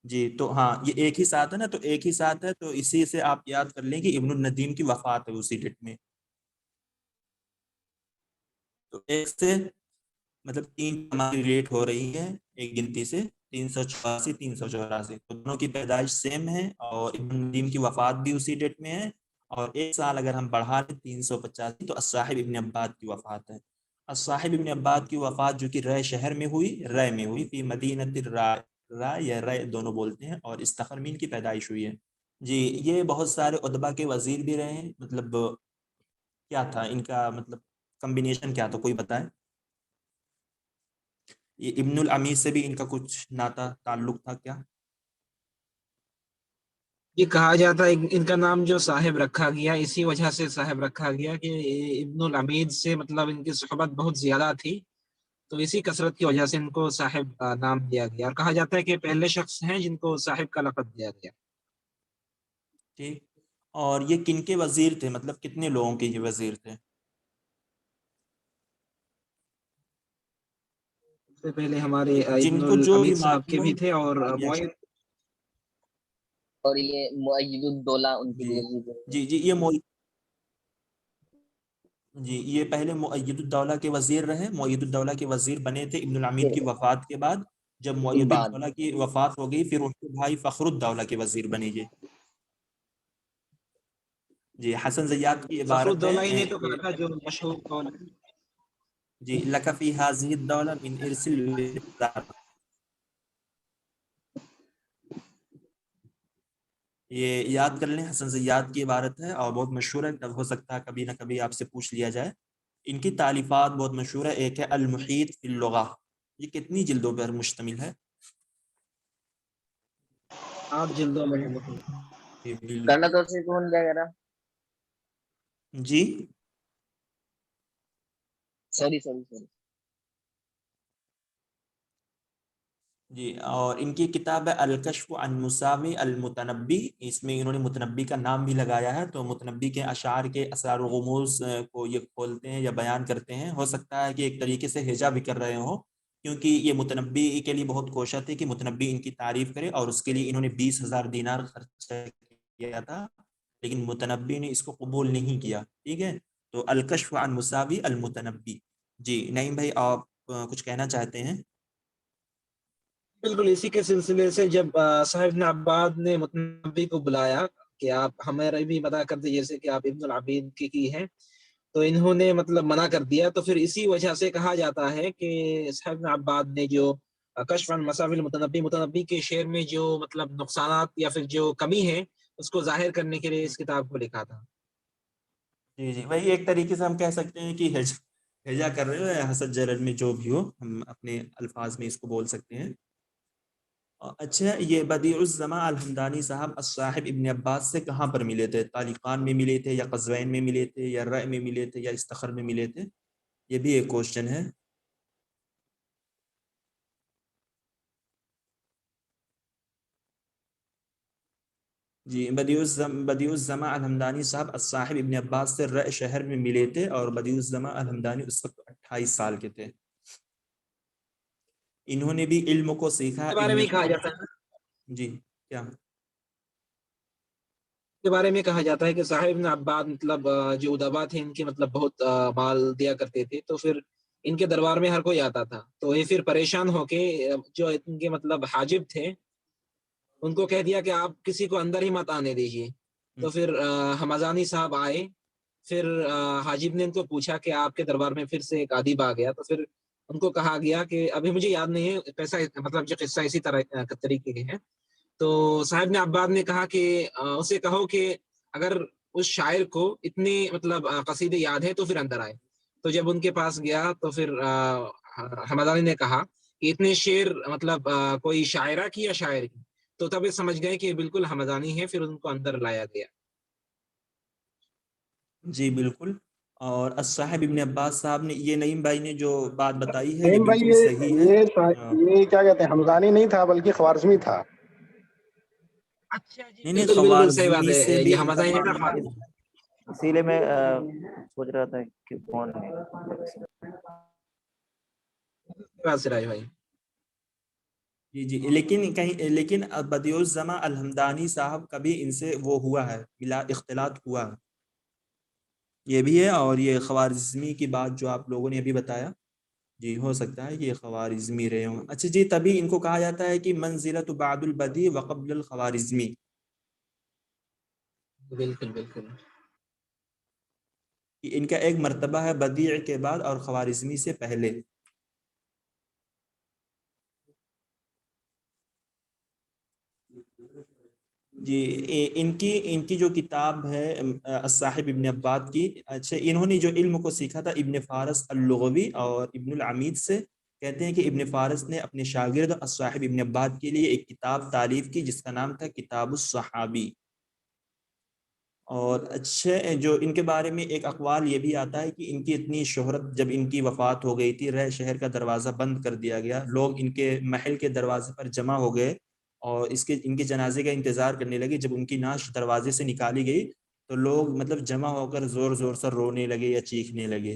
جی تو ہاں یہ ایک ہی ساتھ ہے نا، تو ایک ہی ساتھ ہے، تو اسی سے آپ یاد کر لیں کہ ابن الندیم کی وفات ہے اسی ڈیٹ میں. تو ایک سے مطلب 3 ہماری ریٹ ہو رہی ہے ایک گنتی سے 384 384، تو دونوں کی پیدائش سیم ہے اور ابن الندیم کی وفات بھی اسی ڈیٹ میں ہے، اور ایک سال اگر ہم بڑھا لیں 385 تو الصاحب ابن عباد کی وفات ہے. الصاحب ابن عباد کی وفات جو کہ رائے شہر میں ہوئی، رائے میں ہوئی، فی مدینۃ رائے یا رائے دونوں بولتے ہیں، اور استخرمین کی پیدائش ہوئی ہے. جی یہ بہت سارے ادبا کے وزیر بھی رہے ہیں، مطلب کیا تھا ان کا مطلب کمبینیشن کیا تھا کوئی بتائے؟ یہ ابن العمید سے بھی ان کا کچھ ناتا تعلق تھا کیا؟ یہ کہا جاتا ہے ان کا نام جو صاحب رکھا گیا اسی وجہ سے صاحب رکھا گیا کہ ابن العمید سے مطلب ان کی صحبت بہت زیادہ تھی، تو اسی کثرت کی وجہ سے ان کو صاحب نام دیا گیا، اور کہا جاتا ہے کہ پہلے شخص ہیں جن کو صاحب کا لقب دیا گیا. ٹھیک. اور یہ کن کے وزیر تھے، مطلب کتنے لوگوں کے یہ وزیر تھے؟ سب سے پہلے ہمارے جن ابن کو جو العمید صاحب کے معلوم بھی تھے، اور ہے. اور یہ مؤید الدولہ ان کے جی وزیر تھے. جی جی یہ پہلے مؤید الدولہ کے وزیر رہے، مؤید الدولہ کے وزیر بنے تھے ابن العمید کی وفات کے بعد. جب مؤید بعد الدولہ کی وفات ہو گئی پھر ان کے بھائی فخر الدولہ کے وزیر بنے گے. جی حسن زیاد کی فخر عبارت الدولہ ہی ہے نے تو کہا تھا جو مشہور قول ہے. جی لک فی ہذہ الدولہ من ارث الوداد. یہ یاد کر لیں، حسن زیاد کی عبارت ہے اور بہت مشہور ہے، ہو سکتا ہے کبھی نہ کبھی آپ سے پوچھ لیا جائے. ان کی تالیفات بہت مشہور ہے. ایک ہے المحیط فی اللغہ، یہ کتنی جلدوں پر مشتمل ہے؟ 8 جلدوں میں. کرنا تو سے کون جائے گا؟ جی سوری. جی اور ان کی کتاب ہے الکشف عن مساوی المتنبی، اس میں انہوں نے متنبی کا نام بھی لگایا ہے. تو متنبی کے اشعار کے اسرار و رموز کو یہ کھولتے ہیں یا بیان کرتے ہیں. ہو سکتا ہے کہ ایک طریقے سے ہجا بھی کر رہے ہوں، کیونکہ یہ متنبی کے لیے بہت کوشاں تھی کہ متنبی ان کی تعریف کرے، اور اس کے لیے انہوں نے 20,000 دینار خرچ کیا تھا، لیکن متنبی نے اس کو قبول نہیں کیا. ٹھیک ہے، تو الکشف عن مساوی المتنبی. جی نعیم بھائی آپ کچھ کہنا چاہتے ہیں؟ بالکل اسی کے سلسلے سے جب صاحب ابن عباد نے متنبی کو بلایا کہ آپ ہمارے بھی مدح کر دیں جیسے کہ آپ ابن العبید کی ہیں، تو انہوں نے مطلب منع کر دیا. تو پھر اسی وجہ سے کہا جاتا ہے کہ صاحب ابن عباد نے جو کشف عن مساوی المتنبی، متنبی کے شعر میں جو مطلب نقصانات یا پھر جو کمی ہے اس کو ظاہر کرنے کے لیے اس کتاب کو لکھا تھا. جی جی وہی ایک طریقے سے ہم کہہ سکتے ہیں کہ ہجا کر رہے ہیں، حسد جلد میں جو بھی ہو ہم اپنے الفاظ میں اس کو بول سکتے ہیں. اچھا یہ بدیع الزماں الحمدانی صاحب الصاحب ابن عباس سے کہاں پر ملے تھے؟ طالقان میں ملے تھے یا قزوین میں ملے تھے یا رائے میں ملے تھے یا استخر میں ملے تھے؟ یہ بھی ایک کوشچن ہے. جی بدیع الزماں الحمدانی صاحب الصاحب ابن عباس سے رائے شہر میں ملے تھے، اور بدیع الزماں الحمدانی اس وقت 28 سال کے تھے. انہوں نے بھی علم کو سیکھا. کے بارے میں کہا جاتا ہے جی کیا کے بارے میں کہا جاتا ہے کہ صاحب ابن عباد مطلب جو ادبا تھے ان کے مطلب بہت مال دیا کرتے تھے، تو پھر ان کے دربار میں ہر کوئی آتا تھا، تو یہ پھر پریشان ہو کے جو ان کے مطلب حاجب تھے ان کو کہہ دیا کہ آپ کسی کو اندر ہی مت آنے دیجیے. تو پھر حمدانی صاحب آئے، پھر حاجب نے ان کو پوچھا کہ آپ کے دربار میں پھر سے ایک ادیب آ گیا، تو پھر ان کو کہا گیا کہ ابھی مجھے یاد نہیں ہے کیسا مطلب جو قصہ اسی طریقے کے ہیں. تو صاحب نے عباد نے کہا کہ اسے کہو کہ اگر اس شاعر کو اتنی مطلب قصیدے یاد ہے تو پھر اندر آئے. تو جب ان کے پاس گیا تو پھر حمدانی نے کہا کہ اتنے شعر مطلب کوئی شاعرہ کی یا شاعر کی، تو تب یہ سمجھ گئے کہ بالکل حمدانی ہے، پھر ان کو اندر لایا گیا. جی بالکل. اور الصاحب ابن عباس صاحب نے یہ نعیم بھائی نے جو بات بتائی ہے یہ نعیم بھائی بالکل صحیح ہے. یہ کیا کہتے ہیں، حمدانی نہیں تھا بلکہ خوارزمی تھا. اچھا جی نہیں بالکل بالکل صحیح بات خوارزمی ہے، سے یہ بھی ان کا حمدانی معاملہ کا اسی لیے میں سوچ رہا تھا کہ کون ہے. سراج بھائی جی جی، لیکن بدیع الزماں الحمدانی صاحب کبھی ان سے وہ ہوا ہے، ملا اختلاط ہوا ہے، یہ بھی ہے. اور یہ خوارزمی کی بات جو آپ لوگوں نے ابھی بتایا، جی ہو سکتا ہے کہ یہ خوارزمی رہے ہوں. اچھا جی، تبھی ان کو کہا جاتا ہے کہ منزلۃ بعد البدیع وقبل الخوارزمی. بالکل بالکل. کہ ان کا ایک مرتبہ ہے بدیع کے بعد اور خوارزمی سے پہلے. جی ان کی جو کتاب ہے الصاحب ابن عباد کی، اچھا انہوں نے جو علم کو سیکھا تھا ابن فارس اللغوی اور ابن العمید سے. کہتے ہیں کہ ابن فارس نے اپنے شاگرد الصاحب ابن عباد کے لیے ایک کتاب تالیف کی جس کا نام تھا کتاب الصحابی. اور اچھے جو ان کے بارے میں ایک اقوال یہ بھی آتا ہے کہ ان کی اتنی شہرت، جب ان کی وفات ہو گئی تھی، رہ شہر کا دروازہ بند کر دیا گیا، لوگ ان کے محل کے دروازے پر جمع ہو گئے اور ان کے جنازے کا انتظار کرنے لگے. جب ان کی نعش دروازے سے نکالی گئی تو لوگ مطلب جمع ہو کر زور زور سے رونے لگے یا چیخنے لگے.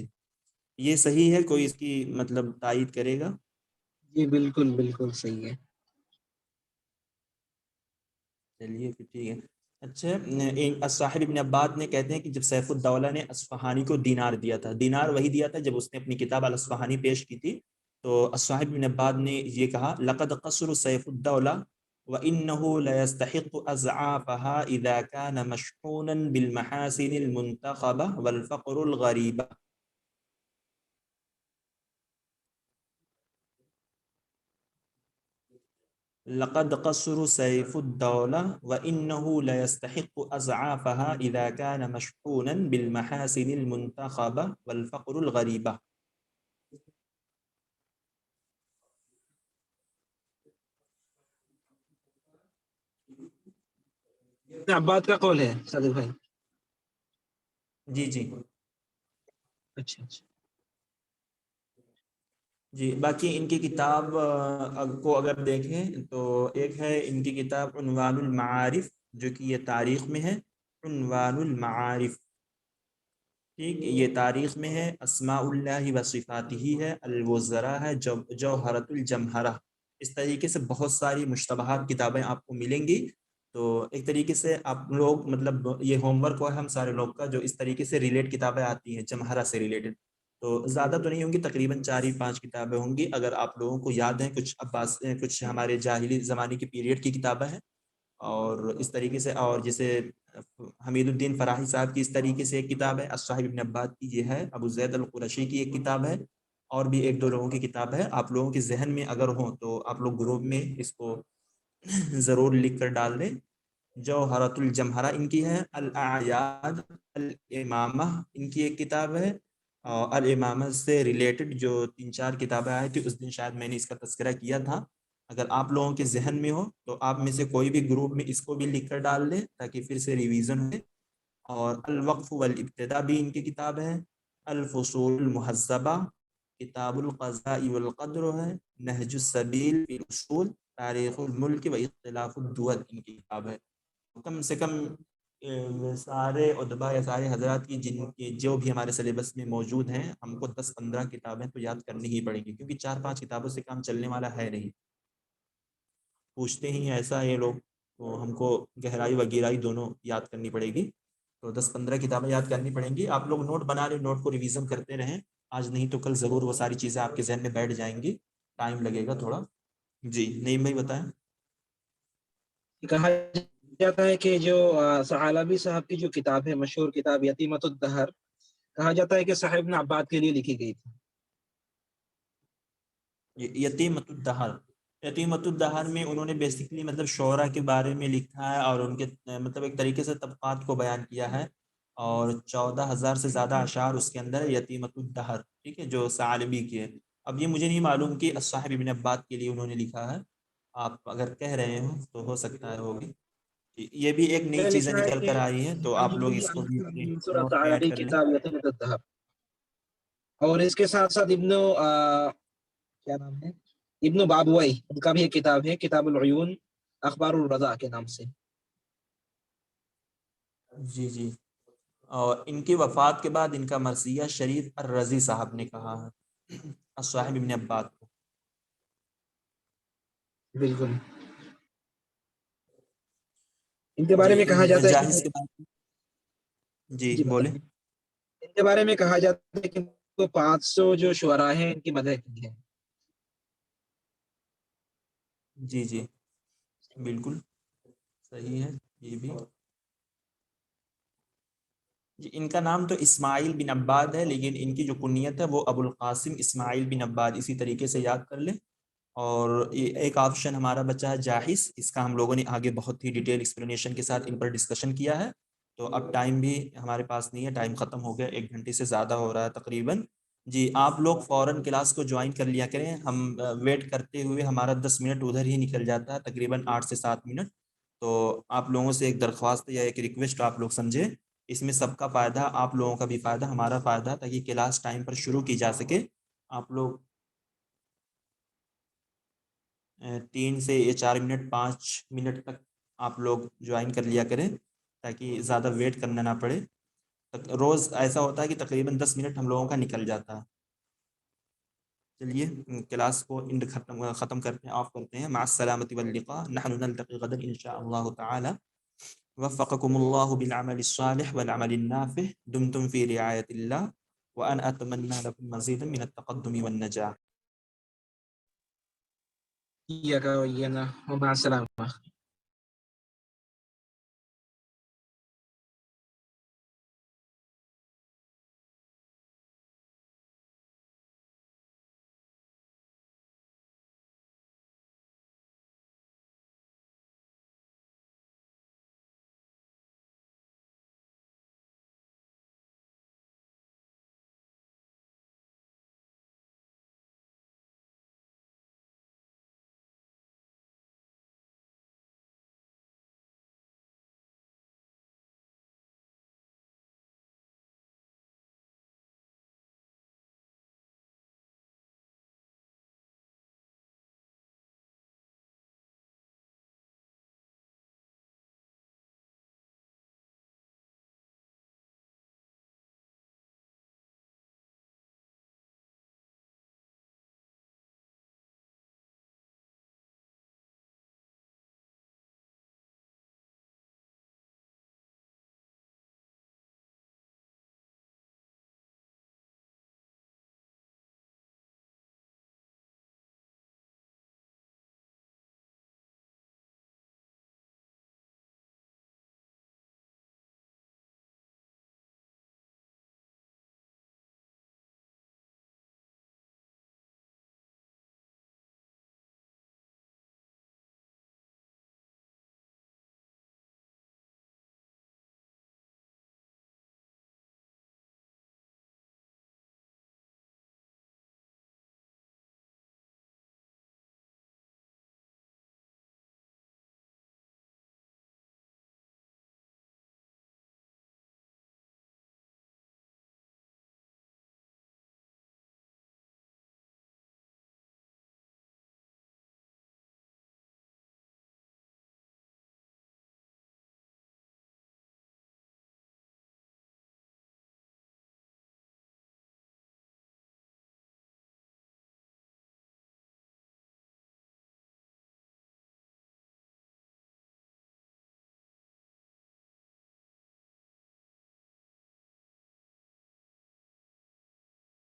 یہ صحیح ہے؟ کوئی اس کی مطلب تائید کرے گا؟ جی بالکل بالکل صحیح ہے. چلیے پھر ٹھیک ہے. اچھا الصاحب ابن عباد نے کہتے ہیں کہ جب سیف الدولہ نے اصفہانی کو دینار دیا تھا، دینار وہی دیا تھا جب اس نے اپنی کتاب الاصفہانی پیش کی تھی، تو الصاحب ابن عباد نے یہ کہا لقد قصر سیف الدولہ وَإِنَّهُ لَيَسْتَحِقُ أَزْعَافَهَا إِذَا كَانَ مَشْحُونًا بِالْمَحَاسِنِ الْمُنْتَخَبَةِ وَالْفَقْرُ الْغَرِيبَةِ. لقد قصر سيف الدولة وإنه ليستحق أضعافها إذا كان مشحونا بالمحاسن المنتخبة والفقر الغريبة. عباد کا قول ہے صادق بھائی؟ جی جی. اچھا اچھا. جی باقی ان کی کتاب کو اگر دیکھیں تو ایک ہے ان کی کتاب عنوان المعارف، جو کہ یہ تاریخ میں ہے. عنوان المعارف، ٹھیک، یہ تاریخ میں ہے. اسماء اللہ و صفاتہ ہے. الوزراء ہے. جوہرۃ الجمہرہ. اس طریقے سے بہت ساری مشتبہات کتابیں آپ کو ملیں گی. تو ایک طریقے سے آپ لوگ مطلب یہ ہوم ورک ہوا ہے ہم سارے لوگ کا، جو اس طریقے سے ریلیٹ کتابیں آتی ہیں جمہرہ سے ریلیٹڈ. تو زیادہ تو نہیں ہوں گی، تقریباً 4-5 کتابیں ہوں گی. اگر آپ لوگوں کو یاد ہیں کچھ ہمارے جاہلی زمانے کی پیریڈ کی کتابیں ہیں، اور اس طریقے سے، اور جیسے حمید الدین فراہی صاحب کی اس طریقے سے ایک کتاب ہے. الصاحب ابن عباد کی یہ ہے. ابو زید القرشی کی ایک کتاب ہے، اور بھی 1-2 لوگوں کی کتاب ہے. آپ لوگوں کے ذہن میں اگر ہوں تو آپ لوگ گروپ میں اس کو ضرور لکھ کر ڈال دیں. جوہرۃ الجمہرہ ان کی ہے. الاعیاد الامامہ ان کی ایک کتاب ہے. الامامہ سے ریلیٹڈ جو 3-4 کتابیں آئی تھی اس دن شاید میں نے اس کا تذکرہ کیا تھا. اگر آپ لوگوں کے ذہن میں ہو تو آپ میں سے کوئی بھی گروپ میں اس کو بھی لکھ کر ڈال دیں تاکہ پھر سے ریویژن ہو. اور الوقف والابتداء بھی ان کی کتاب ہے. الفصول المہذبہ، کتاب القضاء والقدر ہے. نہج السبیل فی الاصول، تاریخ الملک و اختلاف الدول ان کی کتاب ہے. کم سے کم سارے ادبا یا سارے حضرات کی جن کی جو بھی ہمارے سلیبس میں موجود ہیں، ہم کو 10-15 کتابیں تو یاد کرنی ہی پڑیں گی، کیونکہ 4-5 کتابوں سے کام چلنے والا ہے نہیں. پوچھتے ہی ایسا یہ لوگ، تو ہم کو گہرائی و گہرائی دونوں یاد کرنی پڑے گی. تو 10-15 کتابیں یاد کرنی پڑیں گی. آپ لوگ نوٹ بنا لیں، نوٹ کو ریویژن کرتے رہیں. آج نہیں تو کل ضرور وہ ساری چیزیں آپ کے ذہن میں بیٹھ جائیں گی. ٹائم لگے گا تھوڑا. جی نعیم بھائی بتائیں. کہا جاتا ہے کہ جو ثعلبی صاحب کی جو کتاب ہے، مشہور کتاب یتیمۃ الدہر، کہا جاتا ہے کہ صاحب ابن عباد کے لیے لکھی گئی تھی. یتیمۃ الدہر، یتیمۃ الدہر میں انہوں نے بیسیکلی مطلب شعراء کے بارے میں لکھا ہے اور ان کے مطلب ایک طریقے سے طبقات کو بیان کیا ہے. اور 14,000 سے زیادہ اشعار اس کے اندر ہے یتیمۃ الدہر، ٹھیک ہے، جو ثعلبی کی ہے. اب یہ مجھے نہیں معلوم کہ الصاحب ابن عباد کے لیے انہوں نے لکھا ہے. آپ اگر کہہ رہے ہوں تو ہو سکتا ہے ہوگی. یہ بھی ایک نئی چیزیں لکھا ہے نکل کہ کر آئی ہیں، تو آپ لوگ اس کو بھی اپنے منصور نوٹ میں ایڈ ثعلبی کر لیں. کتاب یتیمۃ الدہر، اور اس کے ساتھ ساتھ کیا نام ہے، ابن بابوئی، ان کا بھی ایک کتاب ہے کتاب العیون اخبار الرضا کے نام سے. جی جی. اور ان کی وفات کے بعد ان کا مرثیہ شریف الرضی صاحب نے کہا ہے الصاحب ابن عباد کو. بالکل. ان کے بارے میں کہا جاتا ہے جاہز کہ کے بعد جی جی بولیں. بتائیں. ان کے بارے میں کہا جاتا ہے کہ وہ 500 جو شعراء ہیں ان کی مدح کی ہے. جی جی بالکل صحیح ہے یہ بھی. جی ان کا نام تو اسماعیل بن عباد ہے، لیکن ان کی جو کنیت ہے وہ ابو القاسم اسماعیل بن عباد، اسی طریقے سے یاد کر لیں. اور ایک آپشن ہمارا بچا ہے جاہز، اس کا ہم لوگوں نے آگے بہت ہی ڈیٹیل ایکسپلینیشن کے ساتھ ان پر ڈسکشن کیا ہے. تو اب ٹائم بھی ہمارے پاس نہیں ہے، ٹائم ختم ہو گیا، 1 گھنٹے سے زیادہ ہو رہا ہے تقریباً. جی آپ لوگ فوراً کلاس کو جوائن کر لیا کریں، ہم ویٹ کرتے ہوئے ہمارا 10 منٹ ادھر ہی نکل جاتا ہے، تقریباً 8 سے 7 منٹ. تو آپ لوگوں سے ایک درخواست یا ایک ریکویسٹ آپ لوگ سمجھیں، اس میں سب کا فائدہ، آپ لوگوں کا بھی فائدہ، ہمارا فائدہ، تاکہ کلاس ٹائم پر شروع کی جا سکے. آپ لوگ 3 سے 4 منٹ 5 منٹ تک آپ لوگ جوائن کر لیا کریں تاکہ زیادہ ویٹ کرنا نہ پڑے. روز ایسا ہوتا ہے کہ تقریباً 10 منٹ ہم لوگوں کا نکل جاتا ہے. چلیے کلاس کو ختم کرتے ہیں، آف کرتے ہیں. مع السلامة واللقاء، نحن نلتقي غدا ان شاء الله تعالى. وفقكم الله بالعمل الصالح والعمل النافع، دمتم في رعاية الله، وأنا أتمنى لكم مزيدا من التقدم والنجاح. إياك وإيانا، ومع السلامة.